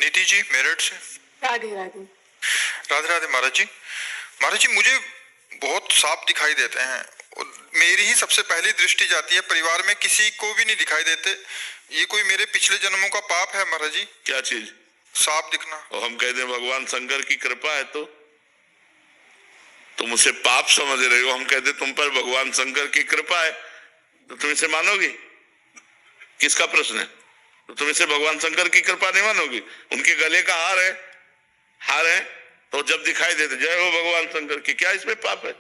नीति जी मेरठ से। राधे राधे। राधे राधे महाराज जी। महाराज जी मुझे बहुत सांप दिखाई देते हैं, मेरी ही सबसे पहली दृष्टि जाती है, परिवार में किसी को भी नहीं दिखाई देते। ये कोई मेरे पिछले जन्मों का पाप है महाराज जी? क्या चीज? सांप दिखना। और हम कहते हैं भगवान शंकर की कृपा है, तो तुम उसे पाप समझ रहे हो। हम कहते तुम पर भगवान शंकर की कृपा है, तो तुम इसे मानोगी? किसका प्रश्न है? तो तुम इसे भगवान शंकर की कृपा नहीं मानोगी? उनके गले का हार है तो जब दिखाई देते जय हो भगवान शंकर की, क्या इसमें पाप है?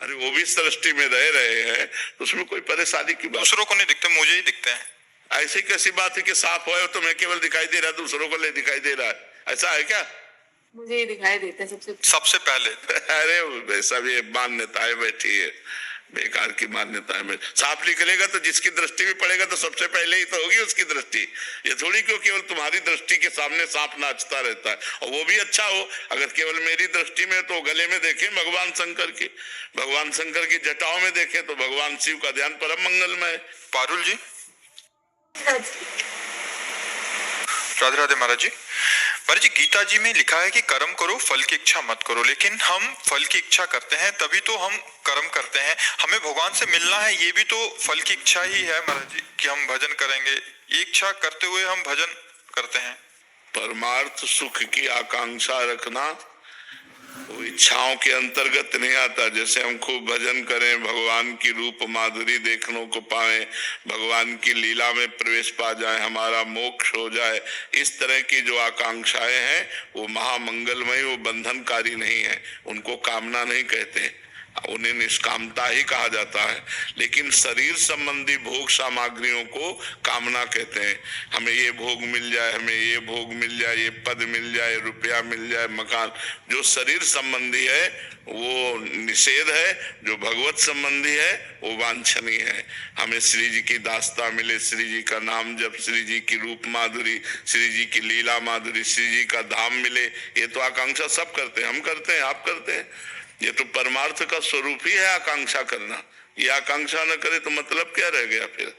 अरे वो भी सृष्टि में रह रहे हैं, तो उसमें कोई परेशानी की बात? दूसरों को नहीं दिखते, मुझे ही दिखते हैं। ऐसी कैसी बात है कि सांप हो तो मैं केवल दिखाई दे रहा, दूसरों को नहीं दिखाई दे रहा है? ऐसा है क्या? मुझे ही दिखाई देता है सबसे पहले। अरे वैसा भी मान्यताएं बैठी है, बेकार की मान्यताएं में। सांप निकलेगा तो जिसकी दृष्टि में पड़ेगा तो सबसे पहले ही तो होगी उसकी दृष्टि। ये थोड़ी क्यों केवल तुम्हारी दृष्टि के सामने सांप नाचता रहता है, और वो भी अच्छा हो। अगर केवल मेरी दृष्टि में तो गले में देखें भगवान शंकर के, भगवान शंकर की जटाओं में देखें तो भगवान शिव का ध्यान परम मंगलमय। पारुल जी। राधे राधे महाराज जी। महाराज जी गीता जी में लिखा है कि कर्म करो फल की इच्छा मत करो, लेकिन हम फल की इच्छा करते हैं तभी तो हम कर्म करते हैं। हमें भगवान से मिलना है, ये भी तो फल की इच्छा ही है महाराज जी कि हम भजन करेंगे। ये इच्छा करते हुए हम भजन करते हैं। परमार्थ सुख की आकांक्षा रखना वो इच्छाओं के अंतर्गत नहीं आता। जैसे हम खूब भजन करें, भगवान की रूप माधुरी देखने को पाए, भगवान की लीला में प्रवेश पा जाए, हमारा मोक्ष हो जाए, इस तरह की जो आकांक्षाएं हैं वो महामंगलमय, वो बंधनकारी नहीं है, उनको कामना नहीं कहते। उन्हें निष्कामता ही कहा जाता है। लेकिन शरीर संबंधी भोग सामग्रियों को कामना कहते हैं। हमें ये भोग मिल जाए, हमें ये भोग मिल जाए, ये पद मिल जाए, रुपया मिल जाए, मकान। जो शरीर संबंधी है वो निषेध है, जो भगवत संबंधी है वो वांछनीय है। हमें श्री जी की दास्ता मिले, श्री जी का नाम जप, श्री जी की रूप माधुरी, श्री जी की लीला माधुरी, श्री जी का धाम मिले, ये तो आकांक्षा सब करते हैं, हम करते हैं, आप करते हैं। ये तो परमार्थ का स्वरूप ही है आकांक्षा करना। ये आकांक्षा न करे तो मतलब क्या रह गया फिर?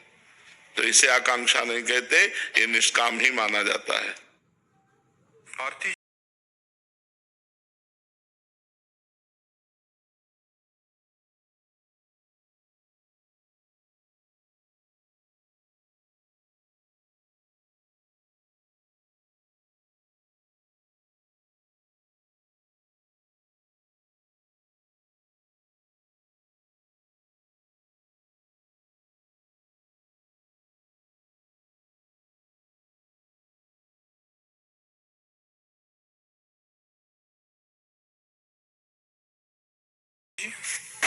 तो इसे आकांक्षा नहीं कहते, ये निष्काम ही माना जाता है। आरती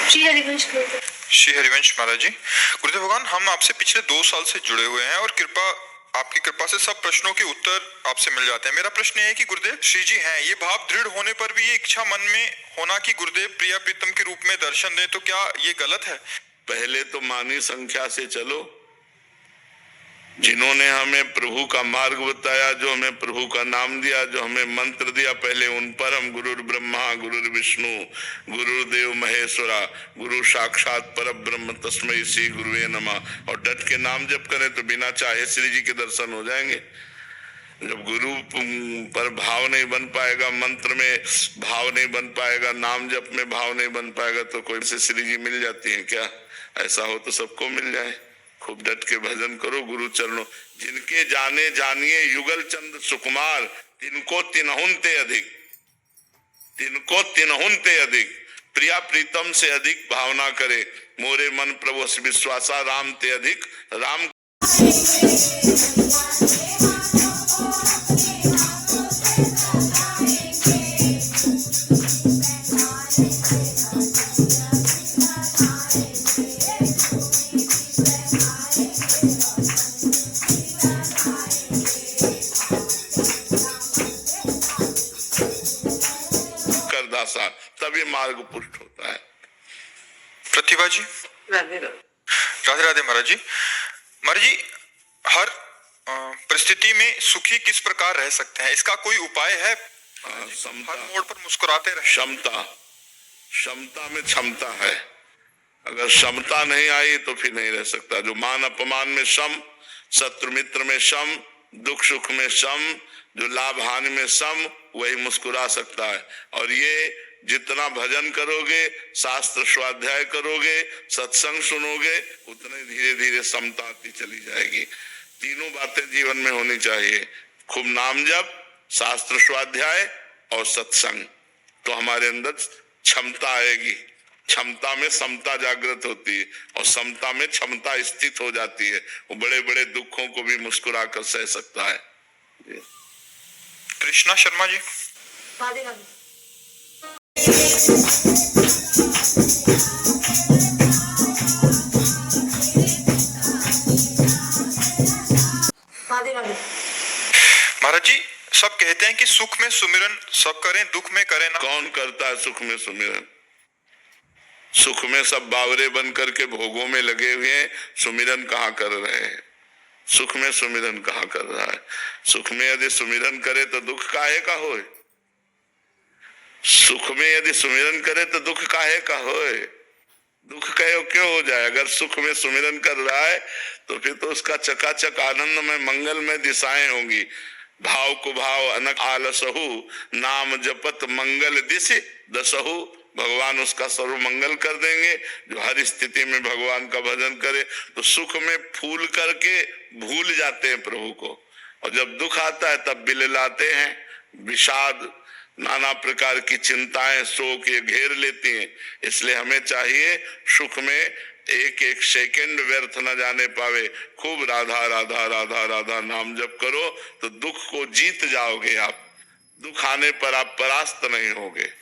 श्री हरिवंश गुरुदेव। श्री हरिवंश महाराज जी, गुरुदेव भगवान, हम आपसे पिछले 2 साल से जुड़े हुए हैं और आपकी कृपा से सब प्रश्नों के उत्तर आपसे मिल जाते हैं। मेरा प्रश्न ये है कि गुरुदेव, श्री जी हैं, ये भाव दृढ़ होने पर भी ये इच्छा मन में होना कि गुरुदेव प्रिया प्रीतम के रूप में दर्शन दें, तो क्या ये गलत है? पहले तो मानी संख्या से चलो। जिन्होंने हमें प्रभु का मार्ग बताया, जो हमें प्रभु का नाम दिया, जो हमें मंत्र दिया, पहले उन पर हम गुरुर ब्रह्मा गुरुर विष्णु गुरुदेव महेश्वरा गुरु साक्षात पर ब्रह्म तस्मै श्री गुरुवे नमः और डट के नाम जप करें तो बिना चाहे श्री जी के दर्शन हो जाएंगे। जब गुरु पर भाव नहीं बन पाएगा, मंत्र में भाव नहीं बन पाएगा, नाम जप में भाव नहीं बन पाएगा, तो कोई से श्री जी मिल जाती है क्या? ऐसा हो तो सबको मिल जाए। खूब डट के भजन करो गुरु चरणों। जिनके जाने जानिए युगल चंद सुकुमार, तिनको तिनहुनते अधिक, तिनको तिनहुनते अधिक, प्रिया प्रीतम से अधिक भावना करे, मोरे मन प्रभु विश्वासा, राम ते अधिक राम। तब ये मार्ग पुष्ट होता है। प्रतिभा जी, राधे राधे। राधे राधे महाराज जी। महाराज जी, हर परिस्थिति में सुखी किस प्रकार रह सकते हैं, इसका कोई उपाय है? हर मोड़ पर मुस्कुराते रहे। क्षमता में क्षमता है। अगर क्षमता नहीं आई तो फिर नहीं रह सकता। जो मान अपमान में सम, शत्रु मित्र में सम, दुख सुख में सम, जो लाभ हानि में सम, वही मुस्कुरा सकता है। और ये जितना भजन करोगे, शास्त्र स्वाध्याय करोगे, सत्संग सुनोगे, उतने धीरे धीरे समता आती चली जाएगी। तीनों बातें जीवन में होनी चाहिए, खूब नाम जप, शास्त्र स्वाध्याय और सत्संग, तो हमारे अंदर क्षमता आएगी। क्षमता में समता जागृत होती है और समता में क्षमता स्थित हो जाती है। वो बड़े बड़े दुखों को भी मुस्कुरा कर सह सकता है। कृष्णा शर्मा जी, राधे राधे। राधे राधे। महाराज जी, सब कहते हैं कि सुख में सुमिरन सब करें, दुख में करें ना। कौन करता है सुख में सुमिरन? सुख में सब बावरे बन करके भोगों में लगे हुए हैं, सुमिरन कहाँ कर रहे हैं? सुख में सुमिरन कहाँ कर रहा है? सुख में यदि सुमिरन करे तो दुख काहे का होए? सुख में यदि सुमिरन करे तो दुख काहे का होए? दुख कहो क्यों हो जाए? अगर सुख में सुमिरन कर रहा है तो फिर तो उसका चकाचक आनंद में मंगल में दिशाएं होंगी। भाव को भाव अनक आलसहु, नाम जपत मंगल दिशि दसहु। भगवान उसका सर्व मंगल कर देंगे जो हर स्थिति में भगवान का भजन करे। तो सुख में फूल करके भूल जाते हैं प्रभु को, और जब दुख आता है तब बिललाते हैं। विषाद, नाना प्रकार की चिंताएं, शोक ये घेर लेती हैं। इसलिए हमें चाहिए सुख में एक एक सेकंड व्यर्थ न जाने पावे। खूब राधा राधा राधा राधा नाम जप करो तो दुख को जीत जाओगे आप। दुख आने पर आप परास्त नहीं होगे।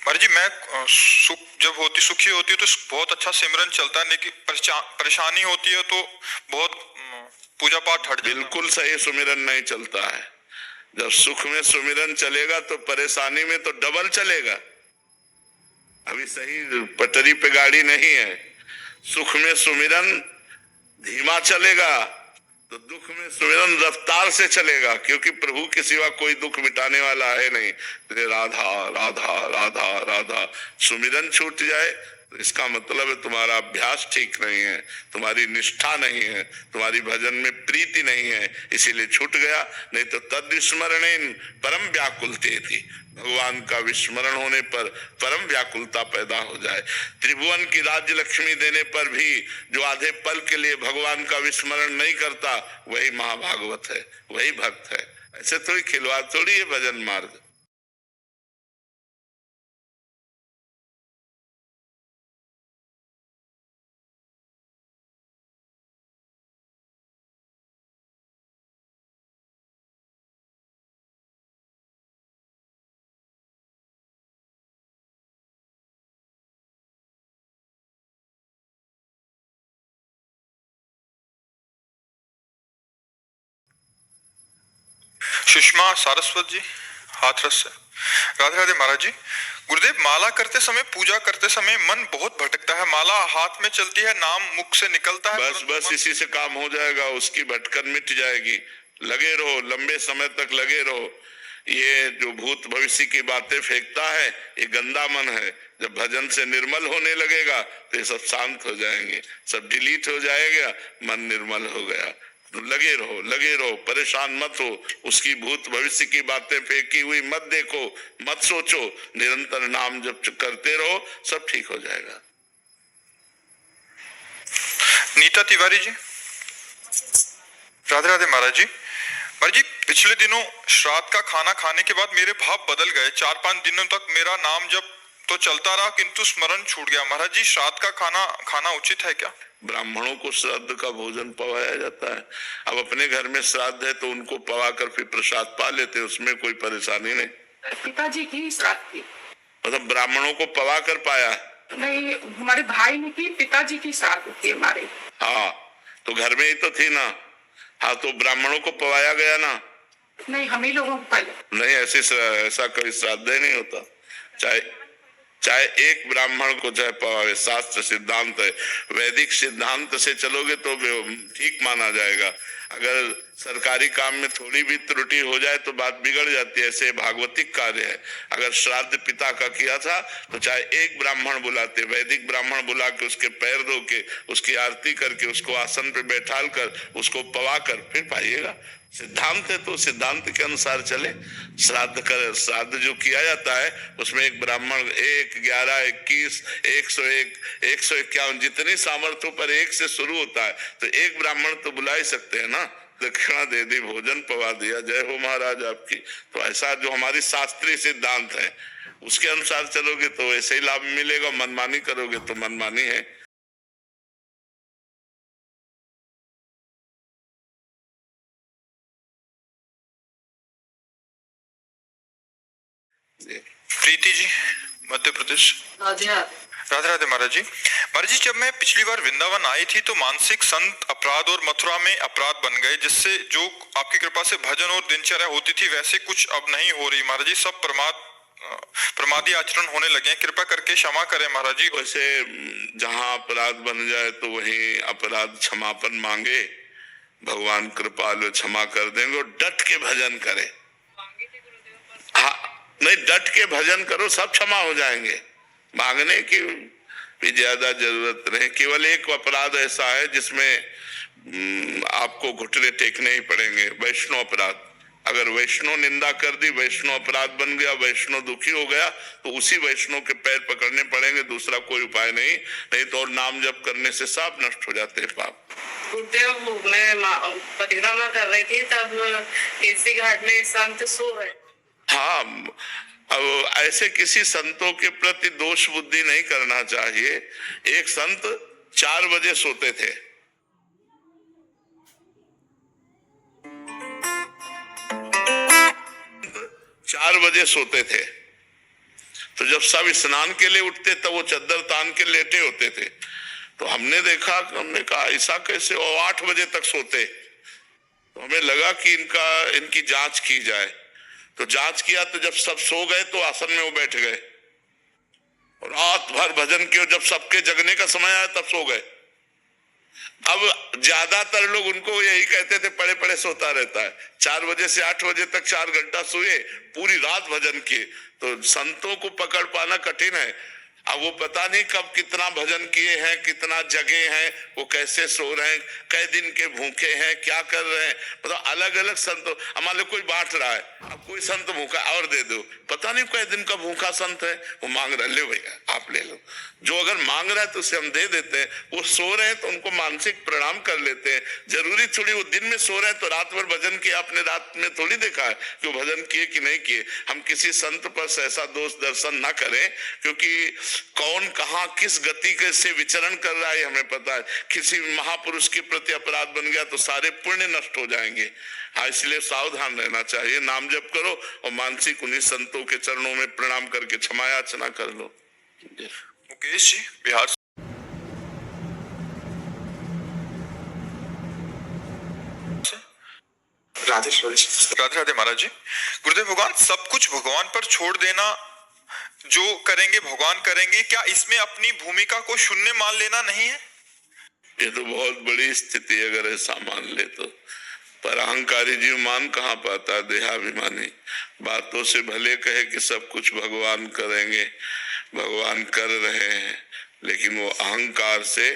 महाराज जी मैं सुख जब होती सुखी होती है तो बहुत अच्छा सिमरन चलता है, लेकिन परेशानी होती है तो बहुत पूजा पाठ हट जाता है। बिल्कुल सही सुमिरन नहीं चलता है। जब सुख में सुमिरन चलेगा तो परेशानी में तो डबल चलेगा। अभी सही पटरी पे गाड़ी नहीं है। सुख में सुमिरन धीमा चलेगा तो दुख में सुमिरन रफ्तार से चलेगा, क्योंकि प्रभु के सिवा कोई दुख मिटाने वाला है नहीं। तो राधा राधा राधा राधा सुमिरन छूट जाए तो इसका मतलब है तुम्हारा अभ्यास ठीक नहीं है, तुम्हारी निष्ठा नहीं है, तुम्हारी भजन में प्रीति नहीं है, इसीलिए छूट गया। नहीं तो तद विस्मरणेन परम व्याकुलते थी, भगवान का विस्मरण होने पर परम व्याकुलता पैदा हो जाए। त्रिभुवन की राज्य लक्ष्मी देने पर भी जो आधे पल के लिए भगवान का विस्मरण नहीं करता वही महाभागवत है, वही भक्त है। ऐसे थोड़ी खिलवाड़ थोड़ी है भजन मार्ग। सुषमा सारस्वत जी हाथरस से। राधे राधे महाराज जी। गुरुदेव माला करते समय पूजा करते समय मन बहुत भटकता है, माला हाथ में चलती है, नाम मुख से निकलता है। बस इसी से काम हो जाएगा, उसकी भटकन मिट जाएगी। लगे रहो, लंबे समय तक लगे रहो। ये जो भूत भविष्य की बातें फेंकता है ये गंदा मन है। जब भजन से निर्मल होने लगेगा तो ये सब शांत हो जाएंगे, सब डिलीट हो जाएगा, मन निर्मल हो गया। तो लगे रहो, परेशान मत हो। उसकी भूत भविष्य की बातें फेंकी हुई मत देखो, मत सोचो, निरंतर नाम जप करते रहो, सब ठीक हो जाएगा। नीता तिवारी जी। राधे राधे महाराज जी। महाराज जी पिछले दिनों श्राद्ध का खाना खाने के बाद मेरे भाव बदल गए। 4-5 दिनों तक मेरा नाम जप तो चलता रहा किंतु स्मरण छूट गया। महाराज जी श्राद्ध का खाना खाना उचित है क्या? ब्राह्मणों को श्राद्ध का भोजन पवाया जाता है। अब अपने घर में श्राद्ध है तो उनको पवा कर फिर प्रसाद पा लेते, उसमें कोई परेशानी नहीं। पिताजी की श्राद्ध थी, मतलब ब्राह्मणों को पवा कर पाया नहीं, हमारे भाई ने की, पिताजी की श्राद्ध थी हमारे। हाँ तो घर में ही तो थी ना। हाँ तो ब्राह्मणों को पवाया गया ना? नहीं, हम ही लोगों को पहले नहीं, ऐसा कोई श्राद्ध नहीं होता। चाहे एक ब्राह्मण को चाहे पवावे, शास्त्र सिद्धांत है। वैदिक सिद्धांत से चलोगे तो ठीक माना जाएगा। अगर सरकारी काम में थोड़ी भी त्रुटि हो जाए तो बात बिगड़ जाती है। ऐसे भागवतिक कार्य है। अगर श्राद्ध पिता का किया था तो चाहे एक ब्राह्मण बुलाते, वैदिक ब्राह्मण बुला के उसके पैर धो के, उसकी आरती करके, उसको आसन पे बैठाल कर, उसको पवा कर फिर पाइएगा। सिद्धांत है तो सिद्धांत के अनुसार चले। श्राद्ध जो किया जाता है उसमें एक ब्राह्मण 1, 11, 21, 101, 151 जितनी सामर्थ्यों पर एक से शुरू होता है तो एक ब्राह्मण तो बुला ही सकते हैं ना। दक्षिणा दे दी, भोजन पवा दिया, जय हो महाराज आपकी। तो ऐसा जो हमारी शास्त्रीय सिद्धांत है उसके अनुसार चलोगे तो ऐसे ही लाभ मिलेगा। मनमानी करोगे तो मनमानी है। प्रीति जी मध्य प्रदेश। राधे राधे राधे महाराज जी। महाराज जी जब मैं पिछली बार वृंदावन आई थी तो मानसिक संत अपराध और मथुरा में अपराध बन गए, जिससे जो आपकी कृपा से भजन और दिनचर्या होती थी वैसे कुछ अब नहीं हो रही। महाराज जी सब प्रमादी आचरण होने लगे हैं, कृपा करके क्षमा करें महाराज जी। वैसे जहाँ अपराध बन जाए तो वहीं अपराध क्षमापन मांगे, भगवान कृपालु क्षमा कर देंगे। और डट के भजन करें। हाँ नहीं, डट के भजन करो, सब क्षमा हो जाएंगे। मांगने की भी ज्यादा जरूरत नहीं। केवल एक अपराध ऐसा है जिसमें आपको घुटने टेकने ही पड़ेंगे, वैष्णव अपराध। अगर वैष्णव निंदा कर दी, वैष्णव अपराध बन गया, वैष्णव दुखी हो गया तो उसी वैष्णव के पैर पकड़ने पड़ेंगे, दूसरा कोई उपाय नहीं। नहीं तो और नाम जप करने से सब नष्ट हो जाते हैं पाप। गुरुदेव मैं परिक्रमा कर रही थी तब केसरी घाट में संत सो रहे। हाँ अब ऐसे किसी संतों के प्रति दोष बुद्धि नहीं करना चाहिए। एक संत 4 बजे सोते थे। चार बजे सोते थे तो जब सब स्नान के लिए उठते तब वो चद्दर तान के लेटे होते थे। तो हमने देखा, हमने कहा ऐसा कैसे, और 8 बजे तक सोते। तो हमें लगा कि इनकी जांच की जाए। तो जांच किया, तो जब सब सो गए तो आसन में वो बैठ गए और रात भर भजन किया। जब सबके जगने का समय आया तब सो गए। अब ज्यादातर लोग उनको यही कहते थे, पड़े पड़े सोता रहता है। 4 बजे से 8 बजे तक 4 घंटा सोए, पूरी रात भजन किए। तो संतों को पकड़ पाना कठिन है। अब वो पता नहीं कब कितना भजन किए हैं, कितना जगे हैं, वो कैसे सो रहे हैं, कई दिन के भूखे हैं, क्या कर रहे हैं। मतलब अलग अलग संत, हमारे कोई बांट रहा है, अब कोई संत भूखा और दे दो, पता नहीं कई दिन का भूखा संत है, वो मांग रहा, ले भैया आप ले लो। जो अगर मांग रहा है तो उसे हम दे देते हैं। वो सो रहे हैं तो उनको मानसिक प्रणाम कर लेते हैं। जरूरी थोड़ी वो दिन में सो रहे हैं तो रात भर भजन किया, आपने रात में थोड़ी देखा है कि वो भजन किए कि नहीं किए। हम किसी संत पर ऐसा दोष दर्शन ना करें, क्योंकि कौन कहां किस गति के से विचरण कर रहा है हमें पता है। किसी महापुरुष के प्रति अपराध बन गया तो सारे पुण्य नष्ट हो जाएंगे। हाँ, इसलिए सावधान रहना चाहिए। नाम जप करो और मानसिक उन्हीं संतों के चरणों में प्रणाम करके क्षमा याचना कर लो। मुकेश जी, बिहार से। राधे राधे राधे महाराज जी। गुरुदेव भगवान, सब कुछ भगवान पर छोड़ देना, जो करेंगे भगवान करेंगे, क्या इसमें अपनी भूमिका को शून्य मान लेना नहीं है? ये तो बहुत बड़ी स्थिति अगर ऐसा मान ले तो। पर अहंकारी जीव मान कहाँ पाता, देहाभिमानी। बातों से भले कहे कि सब कुछ भगवान करेंगे, भगवान कर रहे हैं, लेकिन वो अहंकार से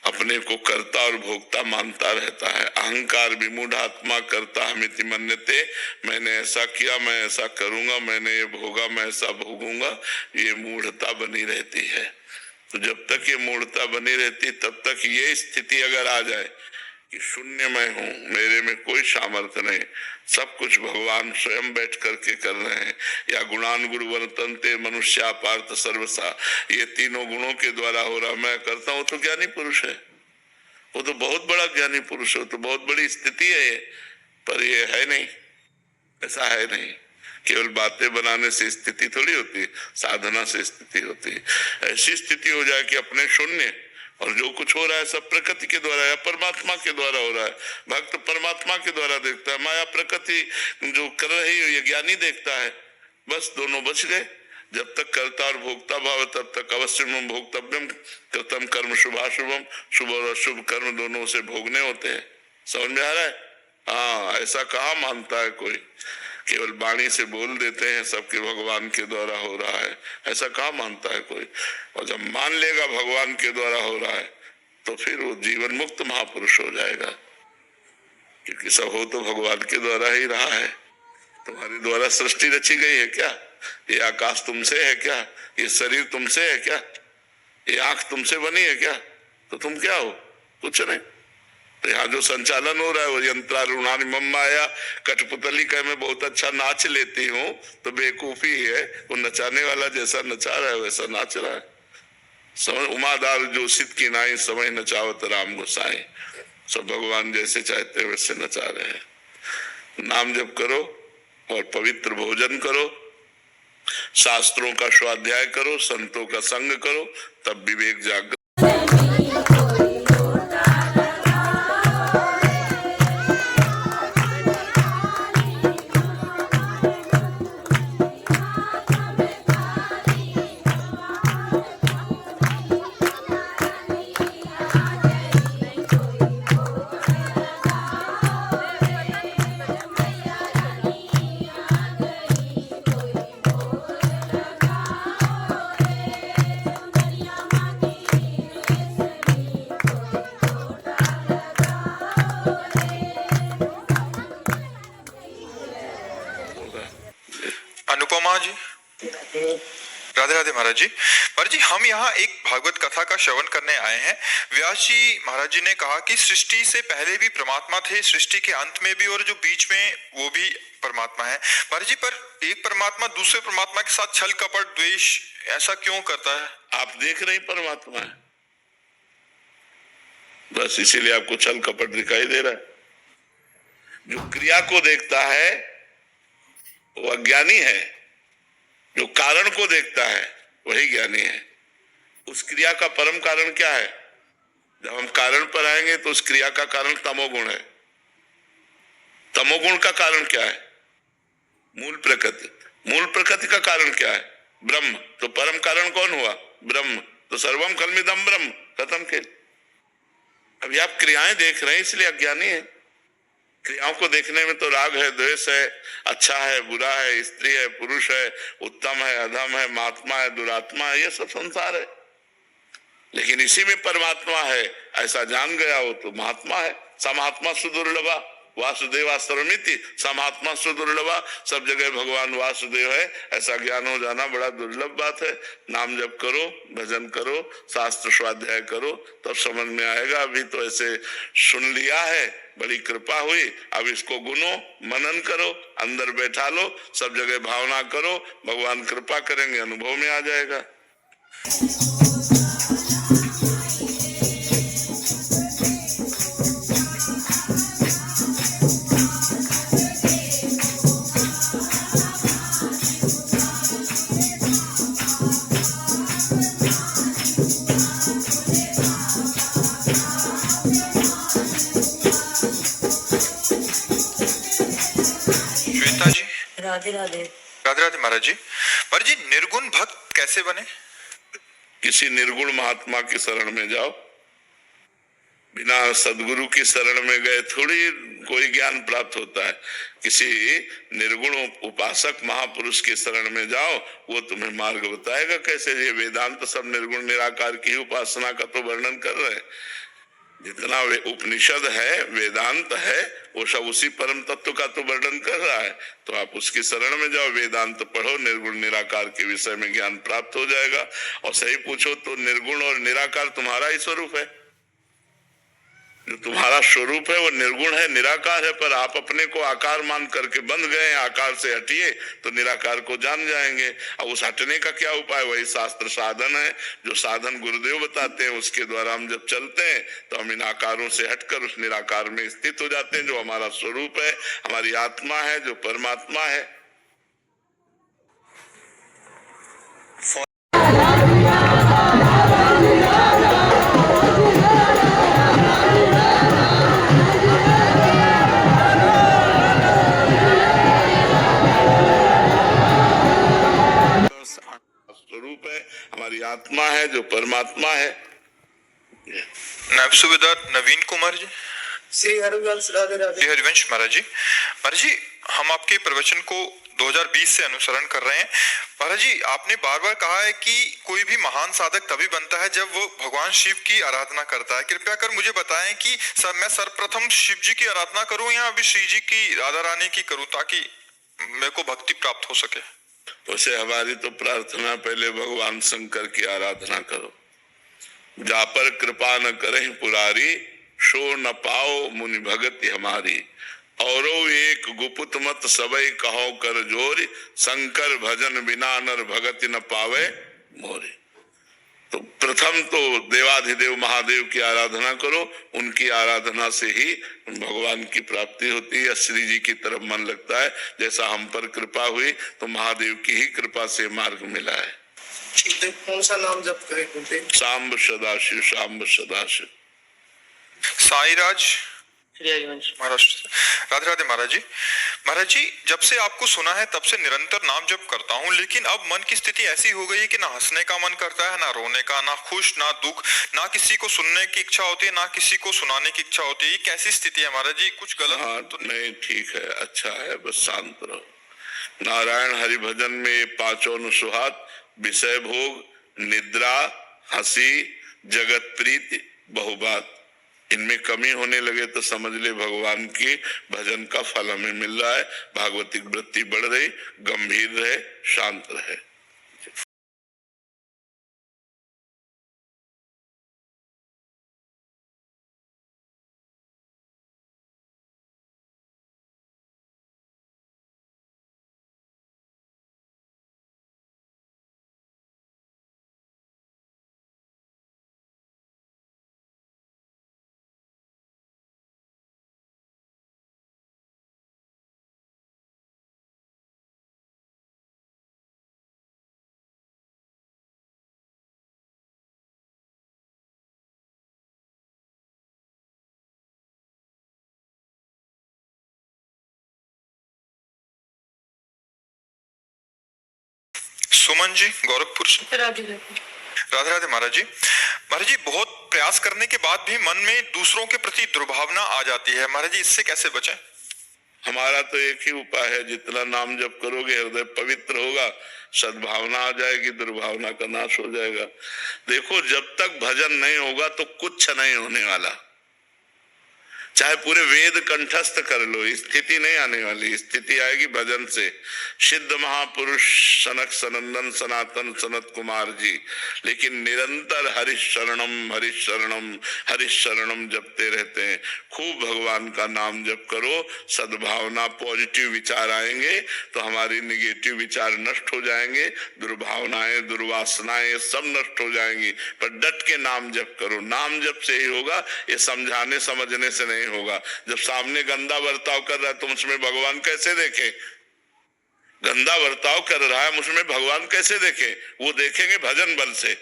अपने को कर्ता और भोक्ता मानता रहता है। अहंकार विमूढ़ आत्मा कर्ता हमिति मन्यते, मैंने ऐसा किया, मैं ऐसा करूंगा, मैंने ये भोगा, मैं ऐसा भोगूंगा, ये मूढ़ता बनी रहती है। तो जब तक ये मूढ़ता बनी रहती, तब तक ये स्थिति अगर आ जाए कि शून्य मैं हूं, मेरे में कोई सामर्थ्य नहीं, सब कुछ भगवान स्वयं बैठ करके कर रहे हैं, या गुणान गुरु वर्तन्ते मनुष्या पार्थ सर्वसा, ये तीनों गुणों के द्वारा हो रहा, मैं करता हूं, तो ज्ञानी पुरुष है। वो तो बहुत बड़ा ज्ञानी पुरुष है, तो बहुत बड़ी स्थिति है ये। पर ये है नहीं, ऐसा है नहीं। केवल बातें बनाने से स्थिति थोड़ी होती, साधना से स्थिति होती। ऐसी स्थिति हो जाए कि अपने शून्य, और जो कुछ हो रहा है सब प्रकृति के द्वारा या परमात्मा के द्वारा हो रहा है। भक्त परमात्मा के द्वारा देखता है, माया प्रकृति जो कर रही है ये ज्ञानी देखता है। बस दोनों बच गए। जब तक कर्ता और भोक्ता भाव, तब तक अवश्य भोक्तव्यम कृतम कर्म शुभाशुभम, शुभ और अशुभ कर्म दोनों से भोगने होते हैं। समझ में आ रहा है? हाँ, ऐसा कहाँ मानता है कोई। केवल वाणी से बोल देते हैं सबके भगवान के द्वारा हो रहा है, ऐसा कहाँ मानता है कोई। और जब मान लेगा भगवान के द्वारा हो रहा है तो फिर वो जीवन मुक्त महापुरुष हो जाएगा, क्योंकि सब हो तो भगवान के द्वारा ही रहा है। तुम्हारे द्वारा सृष्टि रची गई है क्या? ये आकाश तुमसे है क्या? ये शरीर तुमसे है क्या? ये आंख तुमसे बनी है क्या? तो तुम क्या हो? कुछ नहीं। तो यहाँ जो संचालन हो रहा है वो यंत्रारूढ़ानि मम माया, कठपुतली का मैं बहुत अच्छा नाच लेती हूँ तो बेवकूफी है। वो नचाने वाला जैसा नचा रहा है वैसा नाच रहा है। समझ, उमादार जोशित की नाई समय नचावत राम गोसाई। सब भगवान जैसे चाहते हैं वैसे नचा रहे हैं। नाम जप करो और पवित्र भोजन करो, शास्त्रों का स्वाध्याय करो, संतों का संग करो, तब विवेक जागृत। अनुपमा जी, राधे राधे महाराज जी। महाराज जी, हम यहाँ एक भागवत कथा का श्रवण करने आए हैं। व्यास जी महाराज जी ने कहा कि सृष्टि से पहले भी परमात्मा थे, सृष्टि के अंत में भी, और जो बीच में वो भी परमात्मा है। महाराज जी, पर एक परमात्मा दूसरे परमात्मा के साथ छल कपट द्वेष ऐसा क्यों करता है? आप देख रहे परमात्मा है, बस इसीलिए आपको छल कपट दिखाई दे रहा है। जो क्रिया को देखता है वो अज्ञानी है, जो कारण को देखता है वही ज्ञानी है। उस क्रिया का परम कारण क्या है? जब हम कारण पर आएंगे तो उस क्रिया का कारण तमोगुण है। तमोगुण का कारण क्या है? मूल प्रकृति। मूल प्रकृति का कारण क्या है? ब्रह्म। तो परम कारण कौन हुआ? ब्रह्म। तो सर्वम खल्मिदम ब्रह्म, खत्म खेल। अभी आप क्रियाएं देख रहे हैं इसलिए अज्ञानी है। क्रियाओं को देखने में तो राग है, द्वेष है, अच्छा है, बुरा है, स्त्री है, पुरुष है, उत्तम है, अधम है, महात्मा है, दुरात्मा है, ये सब संसार है। लेकिन इसी में परमात्मा है ऐसा जान गया वो तो महात्मा है। समात्मा सुदुर्लभा वासुदेवा सर्वमिति, समात्मा सुदुर्लभा, सब जगह भगवान वासुदेव है ऐसा ज्ञान हो जाना बड़ा दुर्लभ बात है। नाम जप करो, भजन करो, शास्त्र स्वाध्याय करो, तब समझ में आएगा। अभी तो ऐसे सुन लिया है, बड़ी कृपा हुई, अब इसको गुनो, मनन करो, अंदर बैठा लो, सब जगह भावना करो, भगवान कृपा करेंगे, अनुभव में आ जाएगा। श्वेता जी, राधे राधे। राधे राधे महाराज जी। महाराज जी, निर्गुण भक्त कैसे बने? किसी निर्गुण महात्मा की शरण में जाओ। बिना सदगुरु की शरण में गए थोड़ी कोई ज्ञान प्राप्त होता है। किसी निर्गुण उपासक महापुरुष की शरण में जाओ, वो तुम्हें मार्ग बताएगा कैसे। ये वेदांत सब निर्गुण निराकार की उपासना का तो वर्णन कर रहे हैं। जितना वे उपनिषद है, वेदांत है, वो सब उसी परम तत्व का तो वर्णन कर रहा है। तो आप उसकी शरण में जाओ, वेदांत पढ़ो, निर्गुण निराकार के विषय में ज्ञान प्राप्त हो जाएगा। और सही पूछो तो निर्गुण और निराकार तुम्हारा ही स्वरूप है। जो तुम्हारा स्वरूप है वो निर्गुण है, निराकार है, पर आप अपने को आकार मान करके बंध गए। आकार से हटिए तो निराकार को जान जाएंगे। अब उस हटने का क्या उपाय? वही शास्त्र साधन है, जो साधन गुरुदेव बताते हैं उसके द्वारा हम जब चलते हैं तो हम इन आकारों से हटकर उस निराकार में स्थित हो जाते हैं, जो हमारा स्वरूप है, हमारी आत्मा है, जो परमात्मा है। स्वरूप है, हमारी आत्मा है, जो परमात्मा है। नायब सूबेदार नवीन कुमार जी। श्री हरिवंश राधे राधे। श्री हरिवंश महाराज जी। महाराज जी, हम आपके प्रवचन को 2020 से अनुसरण कर रहे हैं। महाराज जी, आपने बार बार कहा है कि कोई भी महान साधक तभी बनता है जब वो भगवान शिव की आराधना करता है। कृपया कर मुझे बताएं कि मैं सर्वप्रथम शिव जी की आराधना करूं या अभी श्री जी की, राधा रानी की करूं, ताकि मेरे को भक्ति प्राप्त हो सके। वैसे हमारी तो प्रार्थना पहले भगवान शंकर की आराधना करो। जा पर कृपा न करें पुरारी, शो न पाओ मुनि भगति हमारी। औरो एक गुपुत मत सबई कहो कर जोरी, शंकर भजन बिना नर भगति न पावे मोरे। तो प्रथम तो देवाधिदेव महादेव की आराधना करो। उनकी आराधना से ही भगवान की प्राप्ति होती है, श्री जी की तरफ मन लगता है। जैसा हम पर कृपा हुई तो महादेव की ही कृपा से मार्ग मिला है। कौन सा नाम जप करें गुरुदेव? सांब सदाशिव, सांब सदाशिव। साईराज श्री हरिवंश महाराष्ट्र। राधे राधे महाराज जी। महाराज जी, जब से आपको सुना है तब से निरंतर नाम जप करता हूँ, लेकिन अब मन की स्थिति ऐसी हो गई है कि ना हंसने का मन करता है, ना रोने का, ना खुश, ना दुख, ना किसी को सुनने की इच्छा होती है, ना किसी को सुनाने की इच्छा होती है। कैसी स्थिति है महाराज जी? कुछ गलत तो नहीं, ठीक है, अच्छा है, बस शांत रहो। नारायण हरि भजन में ये पांचों अनुसुहात, विषय भोग, निद्रा, हंसी, जगत प्रीति, बहुबात, इनमें कमी होने लगे तो समझ ले भगवान की भजन का फल हमें मिल रहा है। भागवतिक वृत्ति बढ़ रही, गंभीर रहे, शांत रहे। सुमन जी गोरखपुर से। राधे राधे। राधे राधे महाराज जी। महाराज जी, बहुत प्रयास करने के बाद भी मन में दूसरों के प्रति दुर्भावना आ जाती है, महाराज जी इससे कैसे बचें? हमारा तो एक ही उपाय है, जितना नाम जप करोगे हृदय पवित्र होगा, सद्भावना आ जाएगी, दुर्भावना का नाश हो जाएगा। देखो, जब तक भजन नहीं होगा तो कुछ नहीं होने वाला। चाहे पूरे वेद कंठस्थ कर लो, स्थिति नहीं आने वाली। स्थिति आएगी भजन से। सिद्ध महापुरुष सनक सनंदन सनातन सनत कुमार जी लेकिन निरंतर हरिशरणम हरिशरणम हरिशरणम जपते रहते हैं। खूब भगवान का नाम जप करो, सद्भावना पॉजिटिव विचार आएंगे तो हमारी निगेटिव विचार नष्ट हो जाएंगे, दुर्भावनाएं दुर्वासनाएं सब नष्ट हो जाएंगी। पर डट के नाम जप करो, नाम जप से ही होगा, ये समझाने समझने से नहीं होगा। जब सामने गंदा बर्ताव कर रहा है तो उसमें भगवान कैसे देखे? गंदा बर्ताव कर रहा है उसमें भगवान कैसे देखे? वो देखेंगे भजन बल से।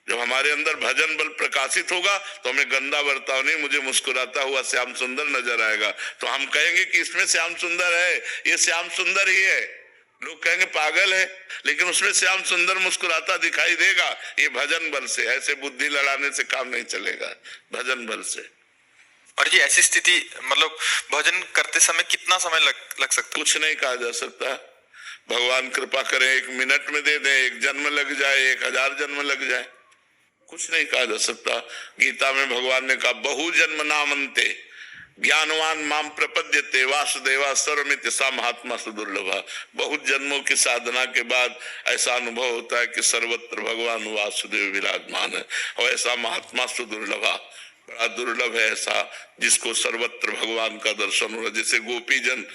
जब हमारे अंदर भजन बल प्रकाशित होगा तो हमें गंदा बर्ताव नहीं, मुझे मुस्कुराता हुआ श्याम सुंदर नजर आएगा, तो हम कहेंगे कि इसमें श्याम सुंदर है, ये श्याम सुंदर ही है। लोग कहेंगे पागल है, लेकिन उसमें श्याम सुंदर मुस्कुराता दिखाई देगा। ये भजन बल से। ऐसे बुद्धि लड़ाने से काम नहीं चलेगा, भजन बल से। और जी ऐसी स्थिति मतलब भजन करते समय कितना समय लग सकता है? कुछ नहीं कहा जा सकता। भगवान कृपा करें 1 मिनट में दे दे, 1 जन्म लग जाए, 1000 जन्म लग जाए, कुछ नहीं कहा जा सकता। गीता में भगवान ने कहा बहु जन्म नामन्ते ज्ञानवान माम प्रपद्यते वासुदेवा सर्वमिति सा महात्मा सुदुर्लभा। बहुत जन्मों की साधना के बाद ऐसा अनुभव होता है कि सर्वत्र भगवान वासुदेव विराजमान है, और ऐसा महात्मा सुदुर्लभा, बड़ा दुर्लभ है ऐसा जिसको सर्वत्र भगवान का दर्शन हो रहा। जैसे गोपी जन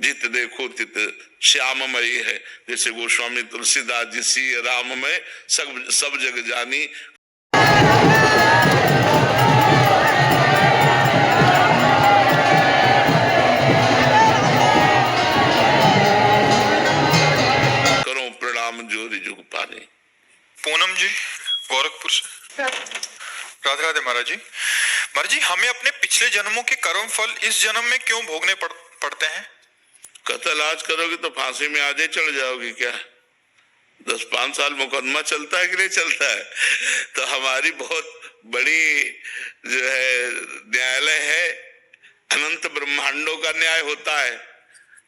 जित देखो तित श्याममयी है, जैसे गोस्वामी तुलसीदास जी सी राममय सब जग जानी। करो प्रणाम जोरी जुग पानी। पूनम जी गोरखपुर से। राधे राधे महाराज जी। महाराज जी, हमें अपने पिछले जन्मों के कर्म फल इस जन्म में क्यों भोगने पड़ते हैं? कत्ल आज करोगे तो फांसी में आज ही चढ़ जाओगे क्या? 10-5 साल मुकदमा चलता है कि नहीं चलता है? तो हमारी बहुत बड़ी जो है न्यायालय है, अनंत ब्रह्मांडों का न्याय होता है।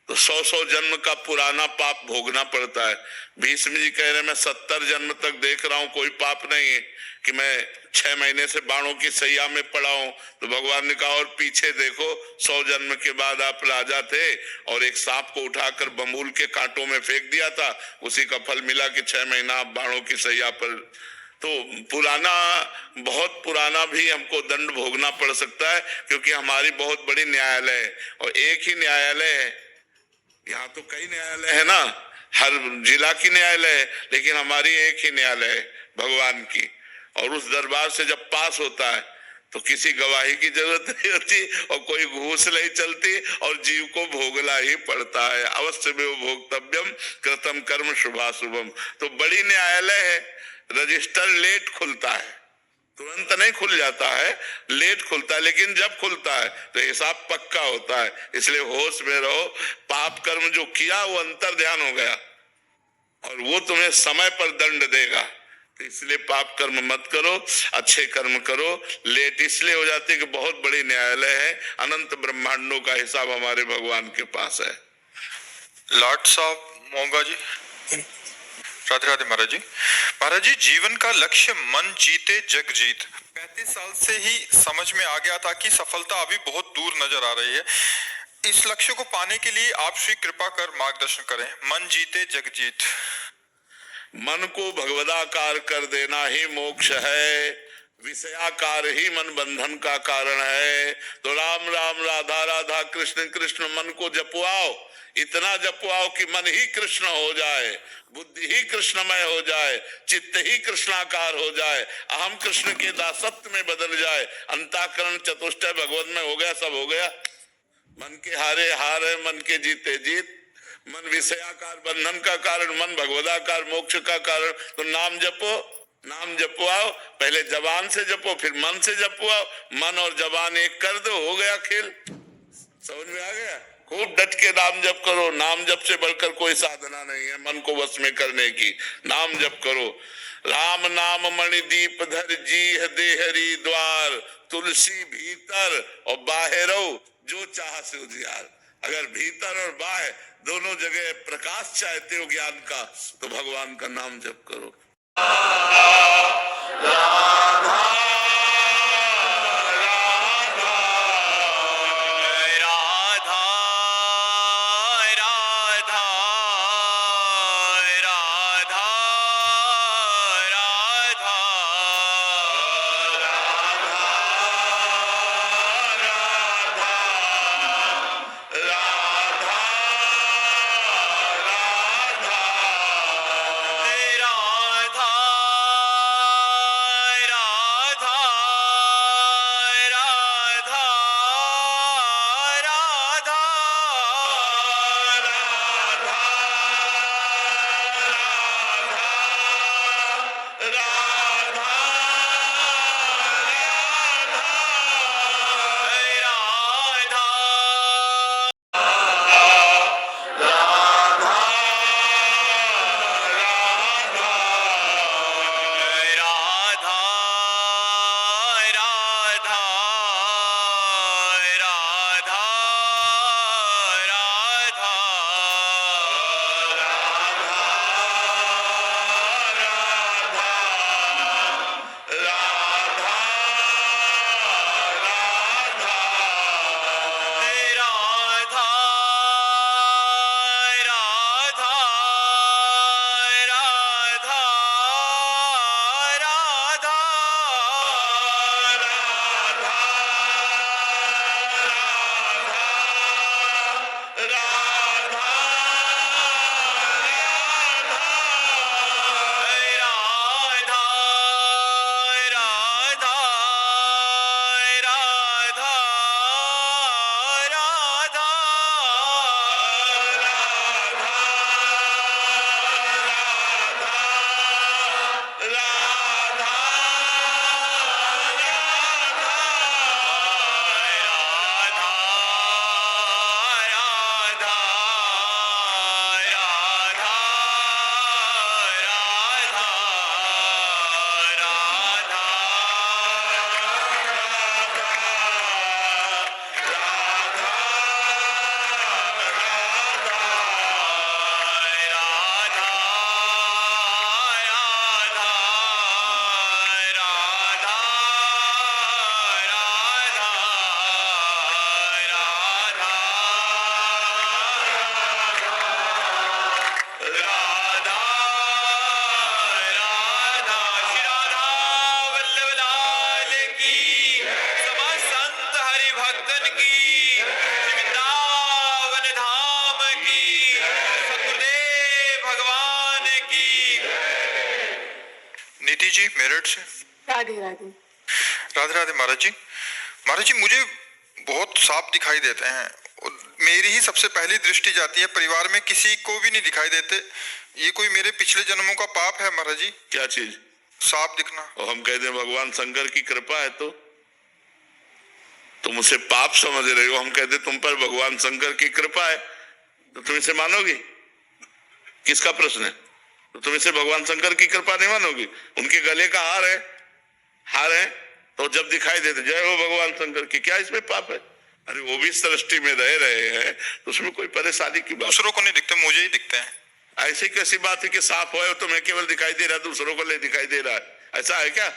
तो 100 जन्म का पुराना पाप भोगना पड़ता है। भीष्म जी कह रहे मैं 70 जन्म तक देख रहा हूं, कोई पाप नहीं है कि मैं 6 महीने से बाणों की सैया में पड़ा हूं। तो भगवान ने कहा और पीछे देखो, 100 जन्म के बाद आप राजा थे और एक सांप को उठाकर बमूल के कांटों में फेंक दिया था, उसी का फल मिला कि 6 महीना आप बाणों की सैया पर। तो पुराना, बहुत पुराना भी हमको दंड भोगना पड़ सकता है, क्योंकि हमारी बहुत बड़ी न्यायालय है। और एक ही न्यायालय है, यहाँ तो कई न्यायालय है ना, हर जिला की न्यायालय है, लेकिन हमारी एक ही न्यायालय है भगवान की। और उस दरबार से जब पास होता है तो किसी गवाही की जरूरत नहीं होती और कोई घूस नहीं चलती और जीव को भोगना ही पड़ता है। अवश्य में वो भोक्तव्यम कृतम कर्म शुभाशुभम। तो बड़ी न्यायालय है। रजिस्टर लेट खुलता है, तुरंत नहीं खुल जाता है, लेट खुलता है, लेकिन जब खुलता है तो हिसाब पक्का होता है। इसलिए होश में रहो। पाप कर्म जो किया वो अंतर ध्यान हो गया और वो तुम्हें समय पर दंड देगा। तो इसलिए पाप कर्म मत करो, अच्छे कर्म करो। लेट इसलिए हो जाती है कि बहुत बड़ी न्यायालय है, अनंत ब्रह्मांडों का हिसाब हमारे भगवान के पास है। लॉर्ड साहब मोंगा जी। राधे राधे महाराज जी। महाराज जी, जीवन का लक्ष्य मन जीते जग जीत 35 साल से ही समझ में आ गया था कि सफलता अभी बहुत दूर नजर आ रही है। इस लक्ष्य को पाने के लिए आप श्री कृपा कर मार्गदर्शन करें। मन जीते जग जीत। मन को भगवदाकार कर देना ही मोक्ष है, विषयाकार ही मन बंधन का कारण है। तो राम राम राधा राधा कृष्ण कृष्ण मन को जपवाओ, इतना जपवाओ कि मन ही कृष्ण हो जाए, बुद्धि ही कृष्णमय हो जाए, चित्त ही कृष्णाकार हो जाए, अहम कृष्ण के दासत्व में बदल जाए, अंतःकरण चतुष्टय भगवत में हो गया, सब हो गया। मन के हारे हार है, मन के जीते जीत। मन विषयाकार बंधन का कारण, मन भगवदाकार मोक्ष का कारण। तो नाम जपो, नाम जपवाओ। पहले जबान से जपो, फिर मन से जपवाओ। मन और जबान एक कर दो, हो गया खेल। समझ में आ गया? खूब डट के नाम जप करो। नाम जप से बढ़कर कोई साधना नहीं है मन को वश में करने की। नाम जप करो। राम नाम मणिदीप धर जी देहरी द्वार, तुलसी भीतर और बाहरो जो चाह से उजियार। अगर भीतर और बाहर दोनों जगह प्रकाश चाहते हो ज्ञान का, तो भगवान का नाम जप करो। नीति जी मेरठ से। राधे राधे। राधे राधे महाराज जी। महाराज जी मुझे बहुत साफ दिखाई देते हैं, मेरी ही सबसे पहली दृष्टि जाती है, परिवार में किसी को भी नहीं दिखाई देते। ये कोई मेरे पिछले जन्मों का पाप है महाराज जी? क्या चीज? साफ दिखना। और हम कहते हैं भगवान शंकर की कृपा है, तो तुम उसे पाप समझ रहे हो। हम कहते तुम पर भगवान शंकर की कृपा है, तो तुम इसे मानोगी? किसका प्रश्न है? तो तुम इसे भगवान शंकर की कृपा नहीं मानोगी? उनके गले का हार है तो जब दिखाई देते जय हो भगवान शंकर की, क्या इसमें पाप है? अरे वो भी सृष्टि में रह रहे हैं, तो उसमें कोई परेशानी की बात? दूसरों को नहीं दिखते, मुझे ही दिखते हैं। ऐसी कैसी बात है कि साफ हो तो मैं केवल दिखाई दे रहा, दूसरों को नहीं दिखाई दे रहा है? ऐसा है क्या?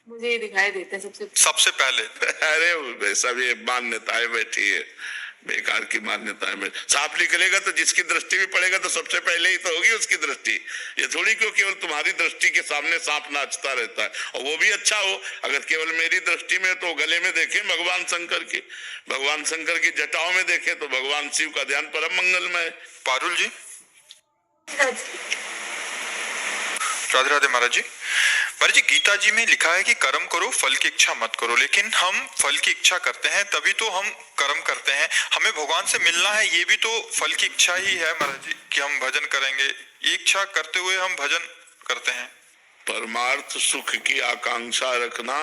मुझे ही दिखाई देते हैं सबसे पहले। अरे वैसा भी मान्यताएं बैठी है, बेकार की मान्यताएं में। साफ निकलेगा तो जिसकी दृष्टि भी पड़ेगा तो सबसे पहले ही तो होगी उसकी दृष्टि। ये थोड़ी क्यों केवल तुम्हारी दृष्टि के सामने सांप नाचता रहता है, और वो भी अच्छा हो। अगर केवल मेरी दृष्टि में तो गले में देखें भगवान शंकर के, भगवान शंकर की जटाओं में देखें तो भगवान शिव का ध्यान परम मंगलमय है। पारुल जी। राधे राधे महाराज जी। महाराज जी गीता जी में लिखा है कि कर्म करो फल की इच्छा मत करो, लेकिन हम फल की इच्छा करते हैं तभी तो हम कर्म करते हैं। हमें भगवान से मिलना है, ये भी तो फल की इच्छा ही है महाराज जी कि हम भजन करेंगे। ये इच्छा करते हुए हम भजन करते हैं। परमार्थ सुख की आकांक्षा रखना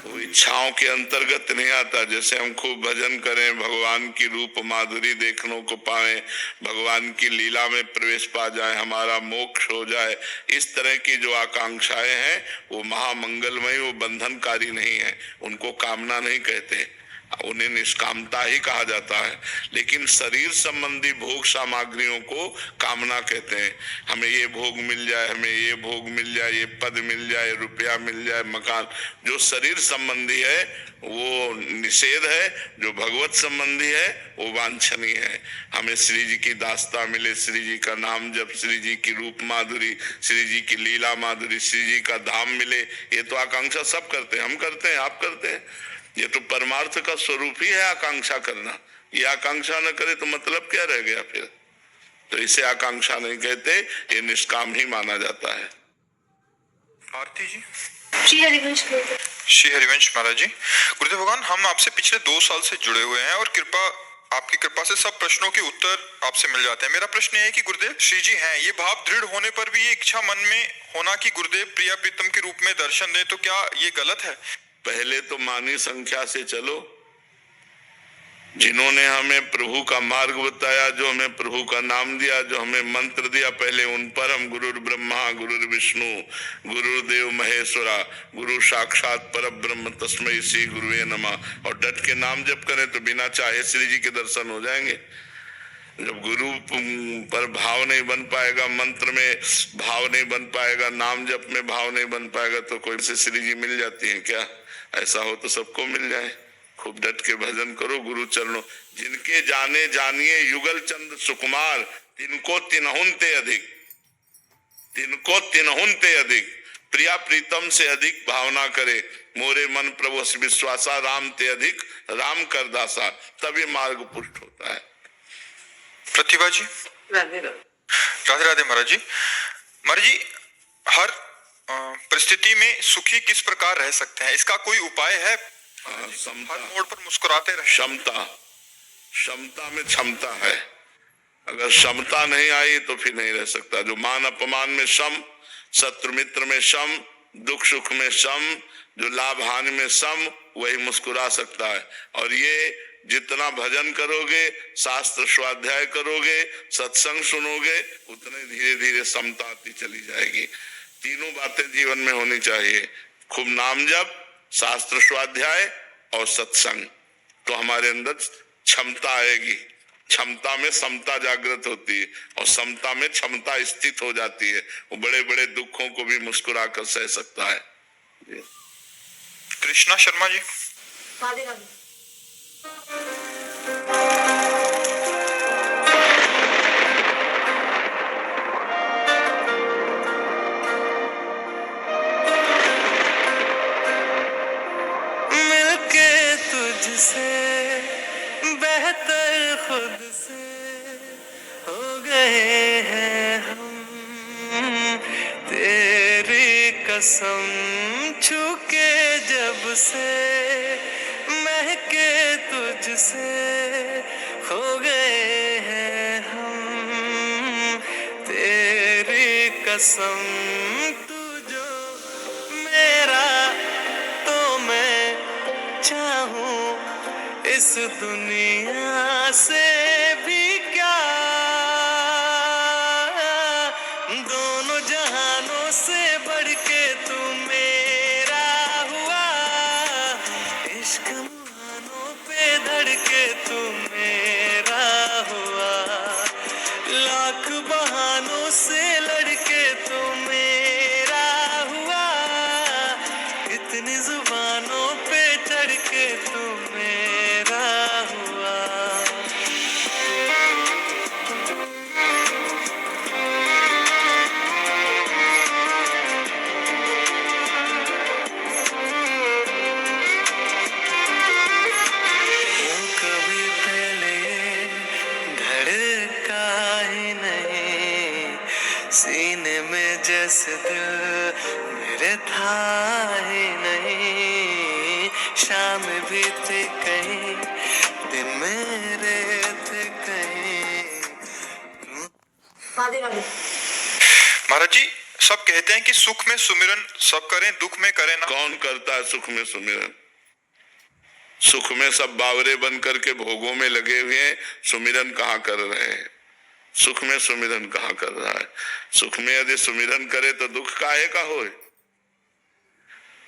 वो इच्छाओं के अंतर्गत नहीं आता। जैसे हम खूब भजन करें, भगवान की रूप माधुरी देखने को पाए, भगवान की लीला में प्रवेश पा जाए, हमारा मोक्ष हो जाए, इस तरह की जो आकांक्षाएं हैं वो महामंगलमय, वो बंधनकारी नहीं है, उनको कामना नहीं कहते, उन्हें निष्कामता ही कहा जाता है। लेकिन शरीर संबंधी भोग सामग्रियों को कामना कहते हैं। हमें ये भोग मिल जाए, हमें ये भोग मिल जाए, ये पद मिल जाए, रुपया मिल जाए, मकान, जो शरीर संबंधी है वो निषेध है, जो भगवत संबंधी है वो वांछनीय है। हमें श्री जी की दास्ता मिले, श्री जी का नाम जप, श्री जी की रूप माधुरी, श्री जी की लीला माधुरी, श्री जी का धाम मिले, ये तो आकांक्षा सब करते हैं, हम करते हैं, आप करते हैं। ये तो परमार्थ का स्वरूप ही है आकांक्षा करना। ये आकांक्षा न करे तो मतलब क्या रह गया फिर? तो इसे आकांक्षा नहीं कहते, ये निष्काम ही माना जाता है। आरती जी। श्री हरिवंश गुरुदेव। श्री हरिवंश महाराज जी, गुरुदेव भगवान, हम आपसे पिछले 2 साल से जुड़े हुए हैं और आपकी कृपा से सब प्रश्नों के उत्तर आपसे मिल जाते हैं। मेरा प्रश्न ये है कि गुरुदेव, श्री जी हैं, ये भाव दृढ़ होने पर भी ये इच्छा मन में होना कि गुरुदेव प्रिया प्रीतम के रूप में दर्शन दें, तो क्या ये गलत है? पहले तो मानी संख्या से चलो। जिन्होंने हमें प्रभु का मार्ग बताया, जो हमें प्रभु का नाम दिया, जो हमें मंत्र दिया, पहले उन पर हम गुरुर ब्रह्मा गुरुर विष्णु गुरुदेव महेश्वरा गुरु साक्षात पर ब्रह्म तस्मै श्री गुरुवे नमः और डट के नाम जप करें तो बिना चाहे श्री जी के दर्शन हो जाएंगे। जब गुरु पर भाव नहीं बन पाएगा, मंत्र में भाव नहीं बन पाएगा, नाम जप में भाव नहीं बन पाएगा, तो कोई से श्री जी मिल जाती है क्या? ऐसा हो तो सबको मिल जाए। खूब डट के भजन करो गुरु चरणों। जिनके जाने जानिए युगल चंद सुकुमार, तिनको तिनहुनते अधिक, तिनको तिनहुनते अधिक, प्रिया प्रीतम से अधिक भावना करे, मोरे मन प्रभु विश्वासा, राम ते अधिक राम कर दासा, तब ये मार्ग पुष्ट होता है। प्रतिभा जी। राधे राधे। राधे राधे महाराज जी। महाराज जी, हर परिस्थिति में सुखी किस प्रकार रह सकते हैं, इसका कोई उपाय है? हर मोड़ पर मुस्कुराते रहे। क्षमता में क्षमता है। अगर क्षमता नहीं आई तो फिर नहीं रह सकता। जो मान अपमान में सम, शत्रु मित्र में सम, दुख सुख में सम, जो लाभ हानि में सम, वही मुस्कुरा सकता है। और ये जितना भजन करोगे, शास्त्र स्वाध्याय करोगे, सत्संग सुनोगे, उतने धीरे धीरे समता आती चली जाएगी। तीनों बातें जीवन में होनी चाहिए, खूब नाम जप, शास्त्र स्वाध्याय और सत्संग, तो हमारे अंदर क्षमता आएगी। क्षमता में समता जागृत होती है और समता में क्षमता स्थित हो जाती है। वो बड़े बड़े दुखों को भी मुस्कुरा कर सह सकता है। कृष्णा शर्मा जी। राधे राधे। मिलके तुझसे बेहतर खुद से हो गए हैं हम, तेरी कसम छू के जब से महके तुझसे हो गए हैं हम, तेरी कसम तू जो मेरा तो मैं चाहूं इस दुनिया से भी क्या, दोनों जहानों से बढ़ के तू मेरा हुआ, इश्क मुहानों पे धड़के तू मेरा हुआ, लाख बहानों से लड़के तू मेरा हुआ, कितनी जुबानों पे चढ़ के तू मेरा हुआ। कभी पहले धड़का ही नहीं, सीने में जैसे दिल मेरे था ही नहीं, शाम भी थी कहीं दिन मेरे थे कहीं। राधे राधे। महाराज जी, सब कहते हैं कि सुख में सुमिरन सब करें, दुख में करें ना। कौन करता है सुख में सुमिरन? सुख में सब बावरे बन करके भोगों में लगे हुए हैं, सुमिरन कहाँ कर रहे हैं? सुख में सुमिरन कहाँ कर रहा है? सुख में यदि सुमिरन करे तो दुख काहे का होए?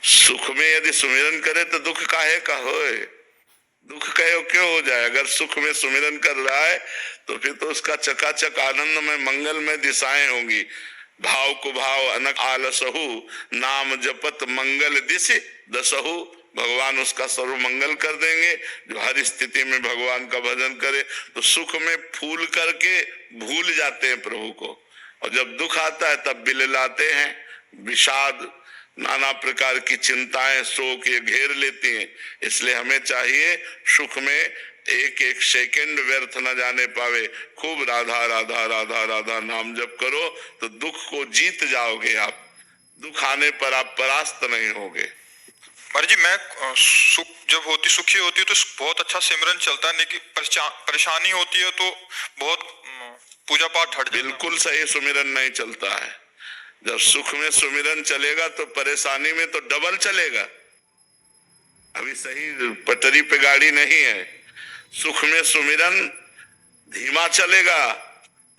सुख में यदि सुमिरन करे तो दुख काहे का होए? दुख कहो क्यों हो जाए? अगर सुख में सुमिरन कर रहा है तो फिर तो उसका चकाचक आनंद में मंगल में दिशाएं होंगी। भाव को भाव अनक आलसहु, नाम जपत मंगल दिशि दसहु। भगवान उसका सर्व मंगल कर देंगे जो हर स्थिति में भगवान का भजन करे। तो सुख में फूल करके भूल जाते हैं प्रभु को, और जब दुख आता है तब बिललाते हैं। विषाद, नाना प्रकार की चिंताएं, शोक ये घेर लेती हैं। इसलिए हमें चाहिए सुख में एक एक सेकंड व्यर्थ न जाने पावे। खूब राधा राधा राधा राधा नाम जप करो तो दुख को जीत जाओगे आप। दुख आने पर आप परास्त नहीं होगे। महाराज जी, मैं सुख जब होती सुखी होती है तो बहुत अच्छा सिमरन चलता है, लेकिन परेशानी होती है तो बहुत पूजा पाठ हट जाता है। बिल्कुल सही सुमिरन नहीं चलता है। जब सुख में सुमिरन चलेगा तो परेशानी में तो डबल चलेगा। अभी सही पटरी पे गाड़ी नहीं है। सुख में सुमिरन धीमा चलेगा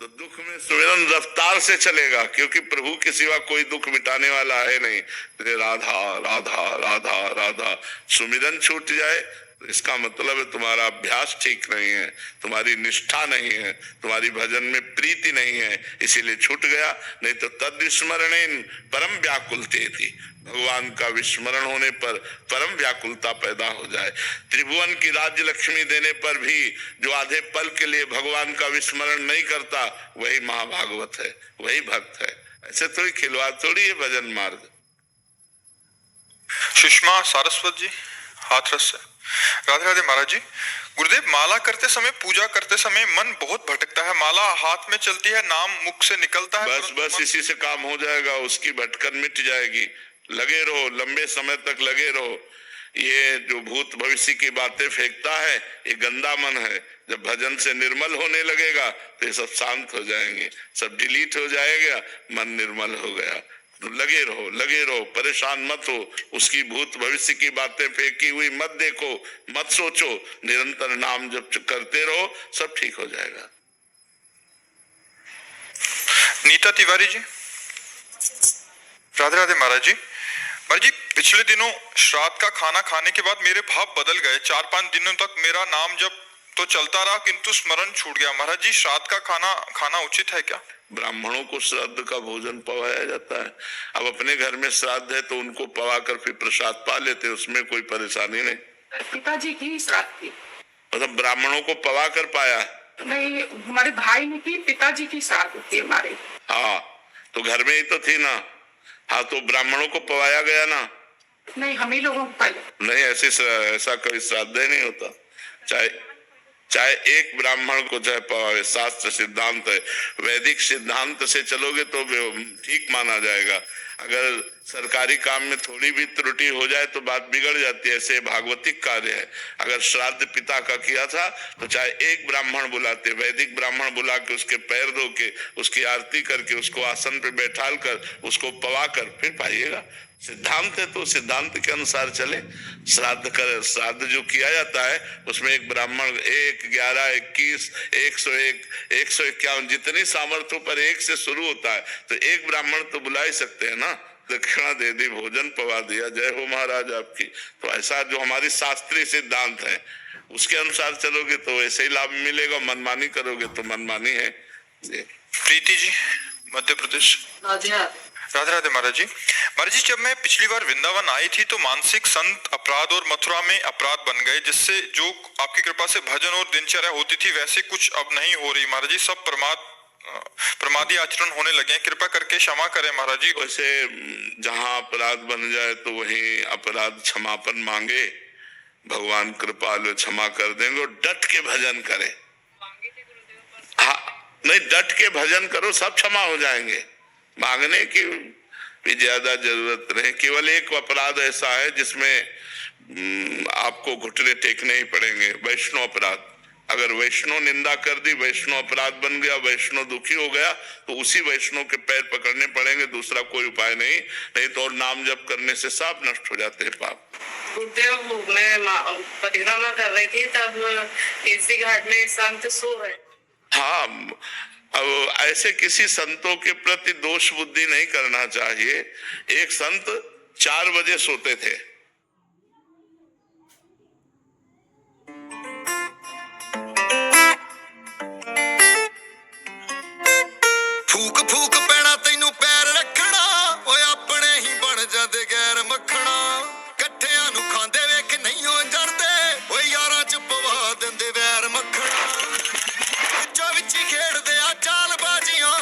तो दुख में सुमिरन रफ्तार से चलेगा, क्योंकि प्रभु के सिवा कोई दुख मिटाने वाला है नहीं। तो राधा राधा राधा राधा सुमिरन छूट जाए तो इसका मतलब है तुम्हारा अभ्यास ठीक नहीं है, तुम्हारी निष्ठा नहीं है, तुम्हारी भजन में प्रीति नहीं है, इसीलिए छूट गया। नहीं तो तद विस्मरणेन परम व्याकुलते थी। भगवान का विस्मरण होने पर परम व्याकुलता पैदा हो जाए। त्रिभुवन की राज्य लक्ष्मी देने पर भी जो आधे पल के लिए भगवान का विस्मरण नहीं करता वही महाभागवत है, वही भक्त है। ऐसे थोड़ी खिलवाड़ थोड़ी है भजन मार्ग। सुषमा सारस्वत जी, हाथरस से। राधे राधे महाराज जी। गुरुदेव, माला करते समय, पूजा करते समय मन बहुत भटकता है। माला हाथ में चलती है, नाम मुख से निकलता है। बस इसी से काम हो जाएगा, उसकी भटकन मिट जाएगी। लगे रहो, लंबे समय तक लगे रहो। ये जो भूत भविष्य की बातें फेंकता है ये गंदा मन है। जब भजन से निर्मल होने लगेगा तो ये सब शांत हो जाएंगे, सब डिलीट हो जाएगा, मन निर्मल हो गया। तो लगे रहो, परेशान मत हो। उसकी भूत भविष्य की बातें फेंकी हुई मत देखो, मत सोचो, निरंतर नाम जप करते रहो, सब ठीक हो जाएगा। नीता तिवारी जी, राधे राधे महाराज जी। महाराज जी, पिछले दिनों श्राद्ध का खाना खाने के बाद मेरे भाव बदल गए। 4-5 दिनों तक मेरा नाम जप तो चलता रहा, किंतु स्मरण छूट गया। महाराज जी, श्राद्ध का खाना खाना उचित है क्या? ब्राह्मणों को श्राद्ध का भोजन पवाया जाता है। अब अपने घर में श्राद्ध है तो उनको पवा कर फिर प्रसाद पा लेते, उसमें कोई परेशानी नहीं। पिताजी की श्राद्ध थी, मतलब ब्राह्मणों को पवा कर पाया? नहीं, हमारे भाई ने की, पिताजी की श्राद्ध थी हमारे। हाँ, तो घर में ही तो थी ना। हाँ, तो ब्राह्मणों को पवाया गया ना? नहीं, हम ही लोगों को पहले। नहीं, ऐसा कोई श्राद्ध ही नहीं होता। चाहे एक ब्राह्मण को चाहे पवावे, शास्त्र सिद्धांत है। वैदिक सिद्धांत से चलोगे तो ठीक माना जाएगा। अगर सरकारी काम में थोड़ी भी त्रुटि हो जाए तो बात बिगड़ जाती है। ऐसे भागवतिक कार्य है। अगर श्राद्ध पिता का किया था तो चाहे एक ब्राह्मण बुलाते, वैदिक ब्राह्मण बुला के उसके पैर धो के, उसकी आरती करके, उसको आसन पे बैठाल कर, उसको पवा कर फिर पाइएगा। सिद्धांत है तो सिद्धांत के अनुसार चले। श्राद्ध जो किया जाता है उसमें एक ब्राह्मण 1, 11, 21, 101, 151 जितनी सामर्थ्यों पर एक से शुरू होता है, तो एक ब्राह्मण तो बुला ही सकते हैं ना। दक्षिणा दे दी, भोजन पवा दिया, जय हो महाराज आपकी। तो ऐसा जो हमारी शास्त्रीय सिद्धांत है उसके अनुसार चलोगे तो ऐसे ही लाभ मिलेगा। मनमानी करोगे तो मनमानी है। प्रीति जी, मध्य प्रदेश। राधे राधे महाराज जी। महाराज जी, जब मैं पिछली बार वृंदावन आई थी तो मानसिक संत अपराध और मथुरा में अपराध बन गए, जिससे जो आपकी कृपा से भजन और दिनचर्या होती थी वैसे कुछ अब नहीं हो रही। महाराज जी, सब प्रमादी आचरण होने लगे, कृपा करके क्षमा करें महाराज जी। वैसे जहाँ अपराध बन जाए तो वही अपराध क्षमापन मांगे, भगवान कृपालु क्षमा कर देंगे। और डट के भजन करें। हाँ, नहीं, डट के भजन करो, सब क्षमा हो जाएंगे। मांगने की भी ज्यादा जरूरत नहीं। केवल एक अपराध ऐसा है जिसमें आपको घुटने टेकने ही पड़ेंगे, वैष्णव अपराध। अगर वैष्णव निंदा कर दी, वैष्णव अपराध बन गया, वैष्णव दुखी हो गया, तो उसी वैष्णव के पैर पकड़ने पड़ेंगे, दूसरा कोई उपाय नहीं। नहीं तो और नाम जप करने से सब नष्ट हो जाते हैं पाप। गुरुदेव, मैं परिक्रमा कर रही थी, तब केसरी घाट में संत सो रहे। हाँ, अब ऐसे किसी संतों के प्रति दोष बुद्धि नहीं करना चाहिए। एक संत 4 बजे सोते थे। फूक फूक पैना तेनू पैर रखना, ओए अपने ही बन जाते गैर मखना। कट्ठियां नू खांदे वेख नहीं हो जरदे, ओए यारां च पवा दिंदे वैर मखना। विचों विच खेड़दे आ चाल बाजियां,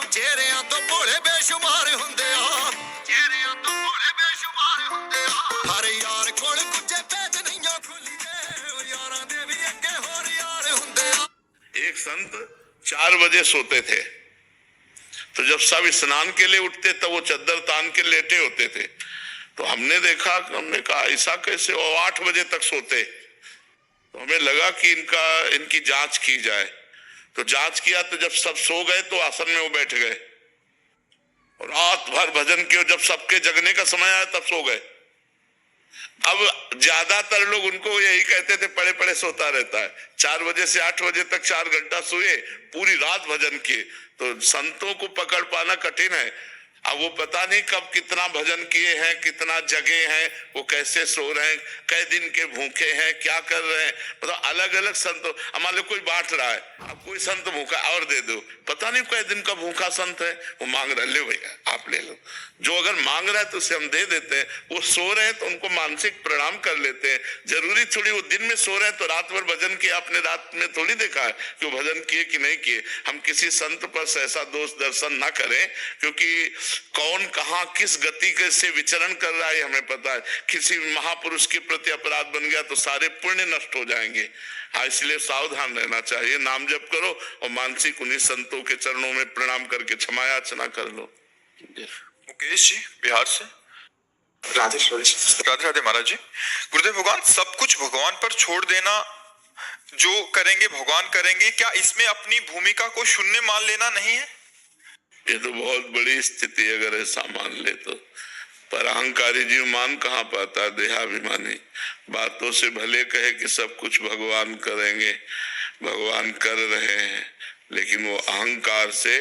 चेहरियां तो भोले बेशुमार हुंदे आ, चेहरियां तो भोले बेशुमार हुंदे आ। हर यार कोल गुज्जे पैज नहीं खुली दे, ओ यारां दे भी अगे होर यार हुंदे आ। एक संत 4 बजे सोते थे, तो जब सब स्नान के लिए उठते तब वो चद्दर तान के लेटे होते थे। तो हमने देखा, हमने कहा ऐसा कैसे, वो 8 बजे तक सोते। तो हमें लगा कि इनकी जांच की जाए। तो जांच किया, तो जब सब सो गए तो आसन में वो बैठ गए और रात भर भजन किया। जब सबके जगने का समय आया तब सो गए। अब ज्यादातर लोग उनको यही कहते थे, पड़े पड़े सोता रहता है। 4 बजे से 8 बजे तक 4 घंटा सोए, पूरी रात भजन किए। तो संतों को पकड़ पाना कठिन है। अब वो पता नहीं कब कितना भजन किए हैं, कितना जगे हैं, वो कैसे सो रहे हैं, कई दिन के भूखे हैं, क्या कर रहे हैं। मतलब अलग अलग संत, मान लो कोई बांट रहा है, अब कोई संत भूखा और दे दो, पता नहीं कई दिन का भूखा संत है, वो मांग रहा, ले भैया आप ले लो। जो अगर मांग रहा है तो उसे हम दे देते हैं। वो सो रहे हैं तो उनको मानसिक प्रणाम कर लेते हैं। जरूरी थोड़ी वो दिन में सो रहे हैं तो रात भर भजन किया, आपने रात में थोड़ी देखा है कि वो भजन किए कि नहीं किए। हम किसी संत पर ऐसा दोष दर्शन ना करें, क्योंकि कौन कहां किस गति के से विचरण कर रहा है हमें पता है। किसी महापुरुष के प्रति अपराध बन गया तो सारे पुण्य नष्ट हो जाएंगे। हाँ, इसलिए सावधान रहना चाहिए। नाम जप करो और मानसिक उन्हीं संतों के चरणों में प्रणाम करके क्षमा याचना कर लो। मुकेश जी बिहार से। राधे राधे राधे महाराज जी। गुरुदेव भगवान, सब कुछ भगवान पर छोड़ देना, जो करेंगे भगवान करेंगे, क्या इसमें अपनी भूमिका को शून्य मान लेना नहीं है? ये तो बहुत बड़ी स्थिति अगर ऐसा मान ले तो। पर अहंकारी जीव मान कहाँ पाता, देहाभिमानी बातों से भले कहे कि सब कुछ भगवान करेंगे, भगवान कर रहे हैं, लेकिन वो अहंकार से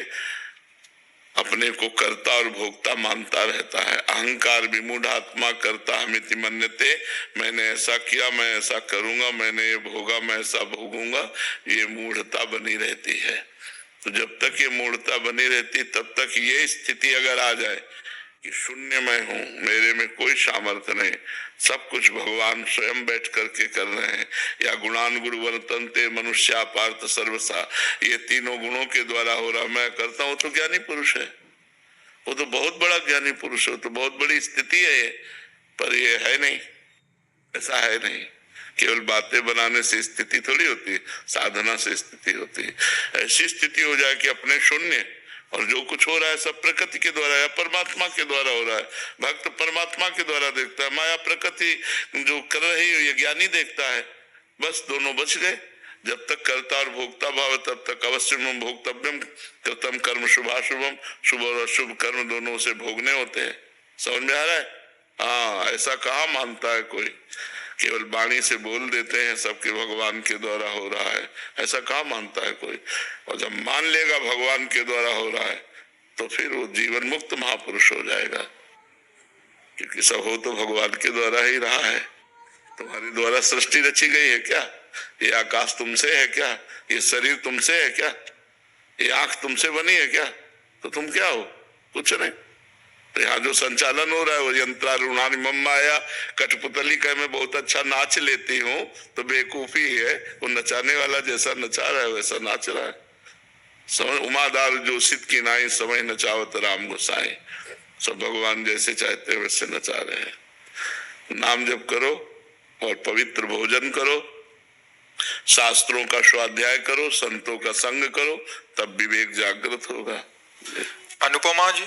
अपने को कर्ता और भोक्ता मानता रहता है। अहंकार विमूढ़ आत्मा करता हमिति मन्यते, मैंने ऐसा किया, मैं ऐसा करूंगा, मैंने ये भोगा, मैं ऐसा भोगूंगा, ये मूढ़ता बनी रहती है। तो जब तक ये मूढ़ता बनी रहती, तब तक ये स्थिति अगर आ जाए कि शून्य मैं हूं, मेरे में कोई सामर्थ्य नहीं, सब कुछ भगवान स्वयं बैठ करके कर रहे हैं, या गुणान गुरु वर्तन्ते मनुष्या पार्थ सर्वसा, ये तीनों गुणों के द्वारा हो रहा, मैं करता हूं, तो ज्ञानी पुरुष है। वो तो बहुत बड़ा ज्ञानी पुरुष है, तो बहुत बड़ी स्थिति है ये। पर ये है नहीं, ऐसा है नहीं। केवल बातें बनाने से स्थिति थोड़ी होती है, साधना से स्थिति होती है। ऐसी स्थिति हो जाए कि अपने शून्य, और जो कुछ हो रहा है सब प्रकृति के द्वारा या परमात्मा के द्वारा हो रहा है। भक्त परमात्मा के द्वारा देखता है, माया प्रकृति जो कर रही है ये ज्ञानी देखता है। बस दोनों बच गए। जब तक कर्ता और भोक्ता भाव, तब तक अवश्य भोक्तव्यम कृतम कर्म शुभाशुभम, शुभ और अशुभ कर्म दोनों से भोगने होते हैं। समझ में आ रहा है? हाँ, ऐसा कहाँ मानता है कोई। केवल वाणी से बोल देते हैं सबके भगवान के द्वारा हो रहा है, ऐसा कहाँ मानता है कोई। और जब मान लेगा भगवान के द्वारा हो रहा है, तो फिर वो जीवन मुक्त महापुरुष हो जाएगा। क्योंकि सब हो तो भगवान के द्वारा ही रहा है। तुम्हारे द्वारा सृष्टि रची गई है क्या? ये आकाश तुमसे है क्या? ये शरीर तुमसे है क्या? ये आंख तुमसे बनी है क्या? तो तुम क्या हो? कुछ नहीं। तो यहाँ जो संचालन हो रहा है वो यंत्रारूढ़ानि मम माया, कठपुतली का मैं बहुत अच्छा नाच लेती हूँ तो बेवकूफी है। वो नचाने वाला जैसा नचा रहा है वैसा नाच रहा है। समझ, उमादार जोशित की नाई समय नचावत राम गोसाई। सब भगवान जैसे चाहते हैं वैसे नचा रहे हैं। नाम जप करो और पवित्र भोजन करो, शास्त्रों का स्वाध्याय करो, संतों का संग करो, तब विवेक जागृत होगा। अनुपमा जी।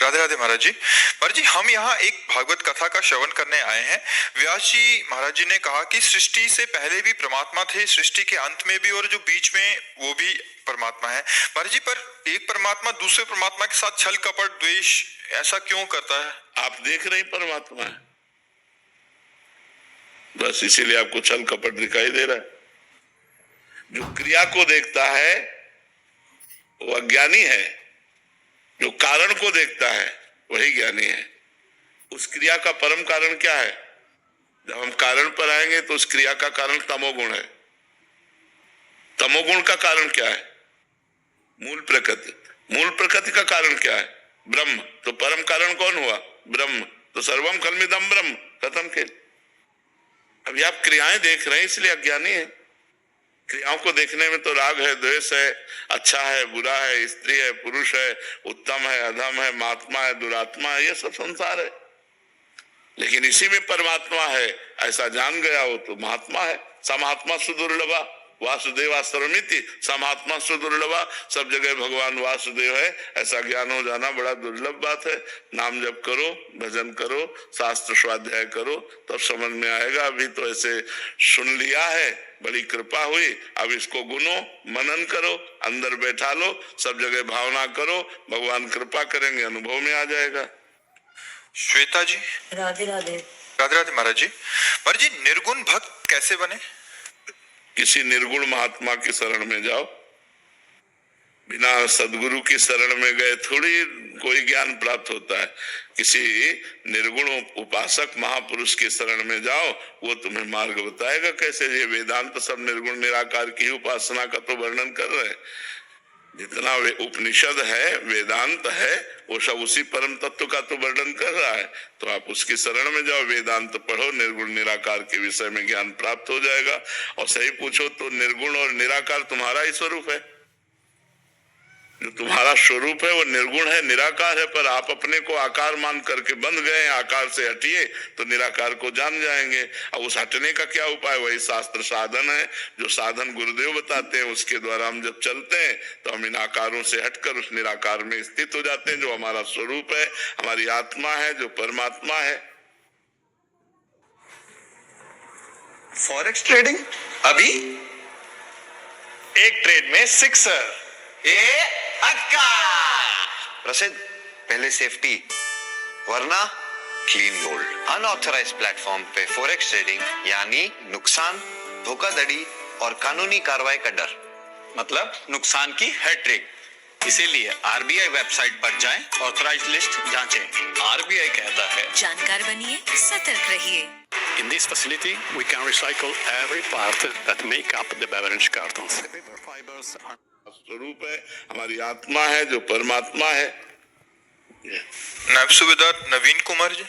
राधे राधे महाराज जी। महाराज जी, हम यहाँ एक भागवत कथा का श्रवण करने आए हैं। व्यास जी महाराज जी ने कहा कि सृष्टि से पहले भी परमात्मा थे, सृष्टि के अंत में भी, और जो बीच में वो भी परमात्मा है। महाराज जी, पर एक परमात्मा दूसरे परमात्मा के साथ छल कपट द्वेष ऐसा क्यों करता है? आप देख रहे हैं परमात्मा है, बस इसीलिए आपको छल कपट दिखाई दे रहा है। जो क्रिया को देखता है वो अज्ञानी है, जो कारण को देखता है वही ज्ञानी है। उस क्रिया का परम कारण क्या है? जब हम कारण पर आएंगे तो उस क्रिया का कारण तमोगुण है। तमोगुण का कारण क्या है? मूल प्रकृति। मूल प्रकृति का कारण क्या है? ब्रह्म। तो परम कारण कौन हुआ? ब्रह्म। तो सर्वम खल्मिदम ब्रह्म, खत्म खेल। अभी आप क्रियाएं देख रहे हैं इसलिए अज्ञानी है। क्रियाओं को देखने में तो राग है, द्वेष है, अच्छा है, बुरा है, स्त्री है, पुरुष है, उत्तम है, अधम है, महात्मा है, दुरात्मा है, ये सब संसार है। लेकिन इसी में परमात्मा है ऐसा जान गया हो तो महात्मा है। समात्मा सुदुर्लभा वासुदेवा सर्वमिति, समात्मा सुदुर्लभा, सब जगह भगवान वासुदेव है ऐसा ज्ञान हो जाना बड़ा दुर्लभ बात है। नाम जप करो, भजन करो, शास्त्र स्वाध्याय करो, तब समझ में आएगा। अभी तो ऐसे सुन लिया है, बड़ी कृपा हुई, अब इसको गुनो, मनन करो, अंदर बैठा लो, सब जगह भावना करो, भगवान कृपा करेंगे, अनुभव में आ जाएगा। श्वेता जी। राधे राधे। राधे राधे महाराज जी। महाराज जी, निर्गुण भक्त कैसे बने? किसी निर्गुण महात्मा की शरण में जाओ। बिना सदगुरु की शरण में गए थोड़ी कोई ज्ञान प्राप्त होता है। किसी निर्गुण उपासक महापुरुष की शरण में जाओ, वो तुम्हें मार्ग बताएगा कैसे। ये वेदांत सब निर्गुण निराकार की उपासना का तो वर्णन कर रहे हैं। जितना वे उपनिषद है, वेदांत है, वो सब उसी परम तत्व का तो वर्णन कर रहा है। तो आप उसकी शरण में जाओ, वेदांत पढ़ो, निर्गुण निराकार के विषय में ज्ञान प्राप्त हो जाएगा। और सही पूछो तो निर्गुण और निराकार तुम्हारा ही स्वरूप है। जो तुम्हारा स्वरूप है वो निर्गुण है, निराकार है, पर आप अपने को आकार मान करके बंध गए। आकार से हटिए तो निराकार को जान जाएंगे। अब उस हटने का क्या उपाय? वही शास्त्र साधन है, जो साधन गुरुदेव बताते हैं उसके द्वारा हम जब चलते हैं तो हम इन आकारों से हटकर उस निराकार में स्थित हो जाते हैं, जो हमारा स्वरूप है, हमारी आत्मा है, जो परमात्मा है। फॉरेक्स ट्रेडिंग अभी एक ट्रेड में सिक्सर, प्रसिद्ध, पहले सेफ्टी वरना क्लीन गोल्ड। अनऑथराइज प्लेटफॉर्म पे फॉरेक्स ट्रेडिंग यानी नुकसान, धोखाधड़ी और कानूनी कार्रवाई का डर। मतलब नुकसान की हैट्रिक। इसीलिए आरबीआई वेबसाइट पर जाएं, ऑथराइज्ड लिस्ट जांचें। आरबीआई कहता है जानकार बनिए, सतर्क रहिए। In this facility, we can recycle every part that make up the beverage cartons. The paper fibers are स्वरूप है, हमारी आत्मा है, जो परमात्मा है। नायब सूबेदार नवीन कुमार जी।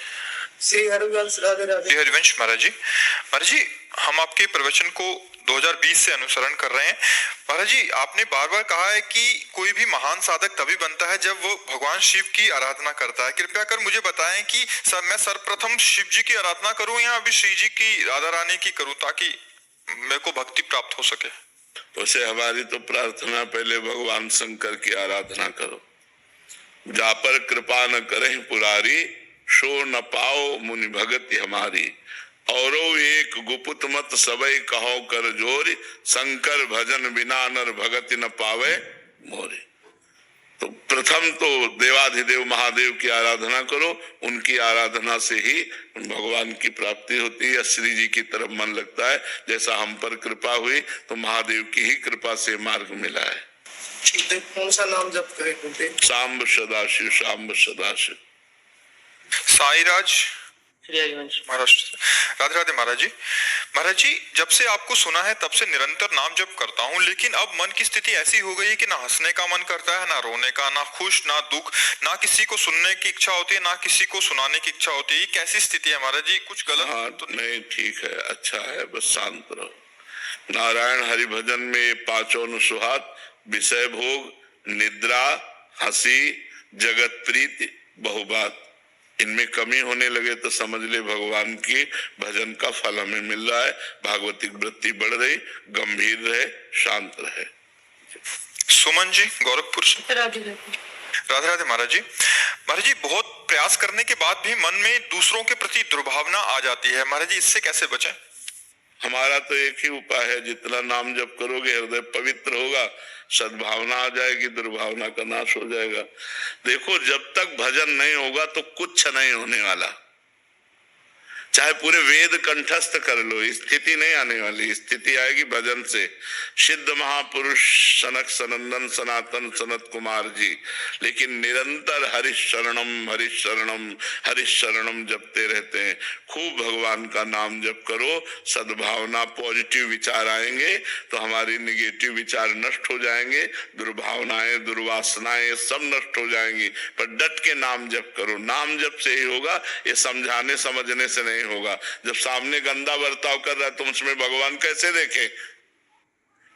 श्री हरिवंश राधे राधे। जी हरिवंश महाराज जी। महाराज जी, हम आपके प्रवचन को 2020 से अनुसरण कर रहे हैं। महाराज जी, आपने बार बार कहा है कि कोई भी महान साधक तभी बनता है जब वो भगवान शिव की आराधना करता है। कृपया कर मुझे बताएं कि मैं सर्वप्रथम शिव जी की आराधना करूं या अभी श्री जी की, राधा रानी की करूं, ताकि मेरे को भक्ति प्राप्त हो सके। वैसे हमारी तो प्रार्थना पहले भगवान शंकर की आराधना करो। जा पर कृपा न करें पुरारी, शो न पाओ मुनि भगति हमारी। औरो एक गुपुत मत सबई कहो कर जोरी, शंकर भजन बिना नर भगति न पावे मोरी। तो प्रथम तो देवाधिदेव महादेव की आराधना करो। उनकी आराधना से ही भगवान की प्राप्ति होती है, श्री जी की तरफ मन लगता है। जैसा हम पर कृपा हुई तो महादेव की ही कृपा से मार्ग मिला है। कौन सा नाम जप करें कुंती? सांब सदाशिव, सांब सदाशिव। साईराज श्री हरिवंश महाराष्ट्र से। राधे राधे महाराज जी। महाराज जी, जब से आपको सुना है तब से निरंतर नाम जप करता हूँ, लेकिन अब मन की स्थिति ऐसी हो गई है कि ना हंसने का मन करता है, ना रोने का, ना खुश, ना दुख, ना किसी को सुनने की इच्छा होती है, ना किसी को सुनाने की इच्छा होती है। ये कैसी स्थिति है महाराज जी? कुछ गलत हाँ, तो नहीं, ठीक है, अच्छा है, बस शांत रहो। नारायण हरि भजन में पांचों अनुसुहात, विषय भोग, निद्रा, हंसी, जगत प्रीति, बहुबात, इनमें कमी होने लगे तो समझ ले भगवान की भजन का फल हमें मिल रहा है। भागवतिक वृत्ति बढ़ रही, गंभीर रहे, शांत रहे। सुमन जी गोरखपुर से। राधे राधे। राधे राधे महाराज जी। महाराज जी, बहुत प्रयास करने के बाद भी मन में दूसरों के प्रति दुर्भावना आ जाती है, महाराज जी इससे कैसे बचें? हमारा तो एक ही उपाय है, जितना नाम जप करोगे हृदय पवित्र होगा, सद्भावना आ जाएगी, दुर्भावना का नाश हो जाएगा। देखो, जब तक भजन नहीं होगा तो कुछ नहीं होने वाला। चाहे पूरे वेद कंठस्थ कर लो, स्थिति नहीं आने वाली। स्थिति आएगी भजन से। सिद्ध महापुरुष सनक सनंदन सनातन सनत कुमार जी लेकिन निरंतर हरिशरणम हरिशरणम हरिशरणम जपते रहते हैं। खूब भगवान का नाम जप करो, सद्भावना पॉजिटिव विचार आएंगे तो हमारी निगेटिव विचार नष्ट हो जाएंगे, दुर्भावनाएं दुर्वासनाएं सब नष्ट हो जाएंगी। पर डट के नाम जप करो, नाम जप से ही होगा, ये समझाने समझने से नहीं होगा। जब सामने गंदा बर्ताव कर रहा है तुम उसमें भगवान कैसे देखें?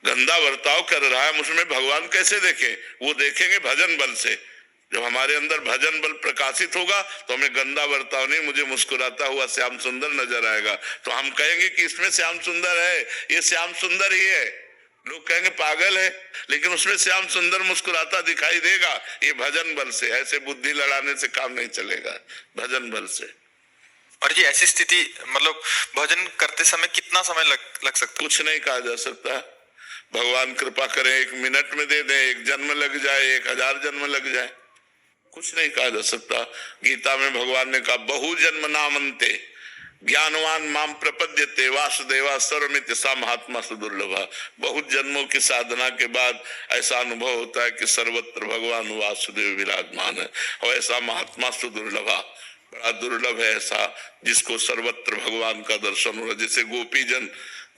गंदा बर्ताव कर रहा है उसमें भगवान कैसे देखें? वो देखेंगे भजन बल से। जब हमारे अंदर भजन बल प्रकाशित होगा तो हमें गंदा बर्ताव नहीं, मुझे मुस्कुराता हुआ श्याम सुंदर नजर आएगा। तो हम कहेंगे कि इसमें श्याम सुंदर है, ये श्याम सुंदर ही है। लोग कहेंगे पागल है, लेकिन उसमें श्याम सुंदर मुस्कुराता दिखाई देगा। ये भजन बल से। ऐसे बुद्धि लड़ाने से काम नहीं चलेगा, भजन बल से। और जी ऐसी स्थिति मतलब भजन करते समय कितना समय लग सकता? कुछ नहीं कहा जा सकता। भगवान कृपा करें 1 मिनट में दे दें, 1 जन्म लग जाए, 1000 जन्म लग जाए, कुछ नहीं कहा जा सकता। गीता में भगवान ने कहा बहु जन्म नामन्ते ज्ञानवान माम प्रपद्यते वासुदेवा सर्वमिति सा महात्मा सुदुर्लभा। बहुत जन्मों की साधना के बाद ऐसा अनुभव होता है कि सर्वत्र भगवान वासुदेव विराजमान है, और ऐसा महात्मा सुदुर्लभा, बड़ा दुर्लभ है ऐसा जिसको सर्वत्र भगवान का दर्शन हो रहा। जैसे गोपी जन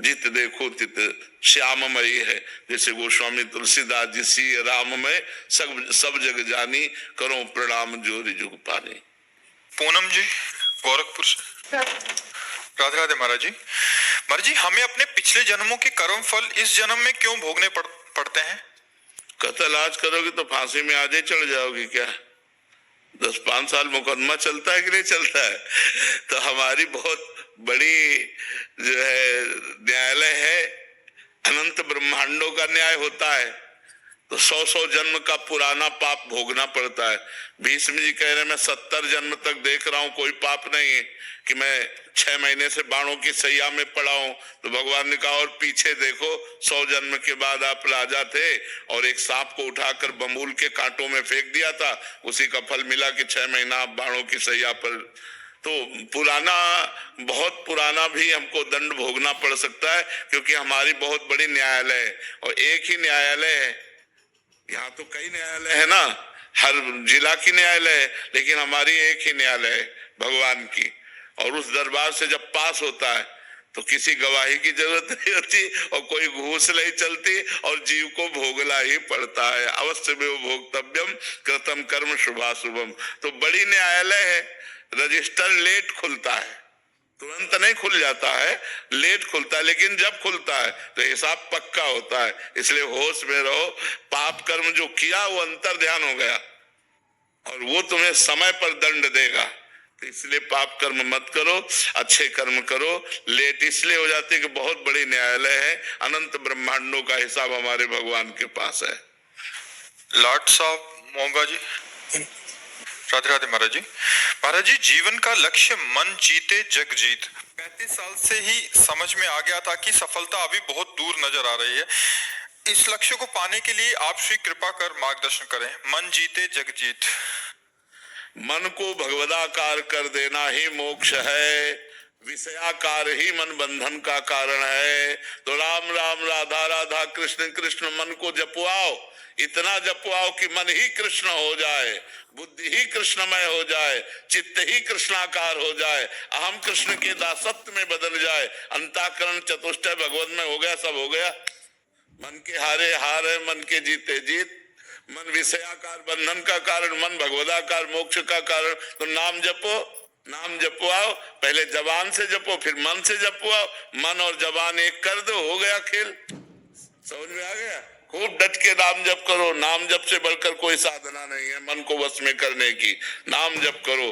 जित देखो तित श्याममयी है, जैसे गोस्वामी तुलसीदास जी सी राममय सब जग जानी, करो प्रणाम जोरी जुग पानी। पूनम जी गोरखपुर से। राधे राधे महाराज जी। महाराज जी, हमें अपने पिछले जन्मों के कर्म फल इस जन्म में क्यों भोगने पड़ते हैं? कत्ल आज करोगे तो फांसी में आज ही चढ़ जाओगे क्या? 10-5 साल मुकदमा चलता है कि नहीं चलता है? तो हमारी बहुत बड़ी जो है न्यायालय है, अनंत ब्रह्मांडों का न्याय होता है। तो 100 जन्म का पुराना पाप भोगना पड़ता है। भीष्म जी कह रहे मैं 70 जन्म तक देख रहा हूं, कोई पाप नहीं है कि मैं 6 महीने से बाणों की सैया में पड़ा हूं। तो भगवान ने कहा और पीछे देखो, 100 जन्म के बाद आप राजा थे और एक सांप को उठाकर बमूल के कांटों में फेंक दिया था, उसी का फल मिला कि 6 महीना आप बाणों की सैया पर। तो पुराना, बहुत पुराना भी हमको दंड भोगना पड़ सकता है, क्योंकि हमारी बहुत बड़ी न्यायालय है। और एक ही न्यायालय है, यहाँ तो कई न्यायालय है ना, हर जिला की न्यायालय है, लेकिन हमारी एक ही न्यायालय है भगवान की। और उस दरबार से जब पास होता है तो किसी गवाही की जरूरत नहीं होती और कोई घूस नहीं चलती और जीव को भोगना ही पड़ता है। अवश्य में वो भोक्तव्यम कृतम कर्म शुभाशुभम। तो बड़ी न्यायालय है। रजिस्टर लेट खुलता है, तुरंत नहीं खुल जाता है, लेट खुलता है, लेकिन जब खुलता है तो हिसाब पक्का होता है। इसलिए होश में रहो। पाप कर्म जो किया वो अंतर ध्यान हो गया और वो तुम्हें समय पर दंड देगा। तो इसलिए पाप कर्म मत करो, अच्छे कर्म करो। लेट इसलिए हो जाती है कि बहुत बड़ी न्यायालय है, अनंत ब्रह्मांडों का हिसाब हमारे भगवान के पास है। लॉर्ड साहब मोगा जी। राधे राधे महाराज जी। महाराज जी, जीवन का लक्ष्य मन जीते जग जीत 35 साल से ही समझ में आ गया था कि सफलता अभी बहुत दूर नजर आ रही है। इस लक्ष्य को पाने के लिए आप श्री कृपा कर मार्गदर्शन करें। मन जीते जग जीत। मन को भगवदाकार कर देना ही मोक्ष है, विषयाकार ही मन बंधन का कारण है। तो राम राम राधा राधा कृष्ण कृष्ण मन को जपवाओ, इतना जपवाओ कि मन ही कृष्ण हो जाए, बुद्धि ही कृष्णमय हो जाए, चित्त ही कृष्णाकार हो जाए, अहम कृष्ण के दासत्व में बदल जाए, अंताकरण चतुष्टय भगवत में हो गया, सब हो गया। मन के हारे हार है, मन के जीते जीत। मन विषयाकार बंधन का कारण, मन भगवदाकार मोक्ष का कारण। तो नाम जपो, नाम जपवाओ। पहले जबान से जपो, फिर मन से जपवाओ। मन और जबान एक कर दो, हो गया खेल। समझ में आ गया? खूब डट के नाम जप करो। नाम जप से बढ़कर कोई साधना नहीं है मन को वश में करने की। नाम जप करो।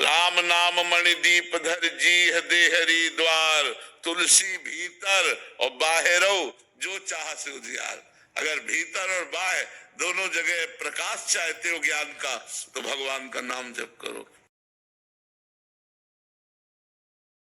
राम नाम मणिदीप धर जी देहरी द्वार, तुलसी भीतर और बाहरो जो चाह से उजियार। अगर भीतर और बाहर दोनों जगह प्रकाश चाहते हो ज्ञान का, तो भगवान का नाम जप करो।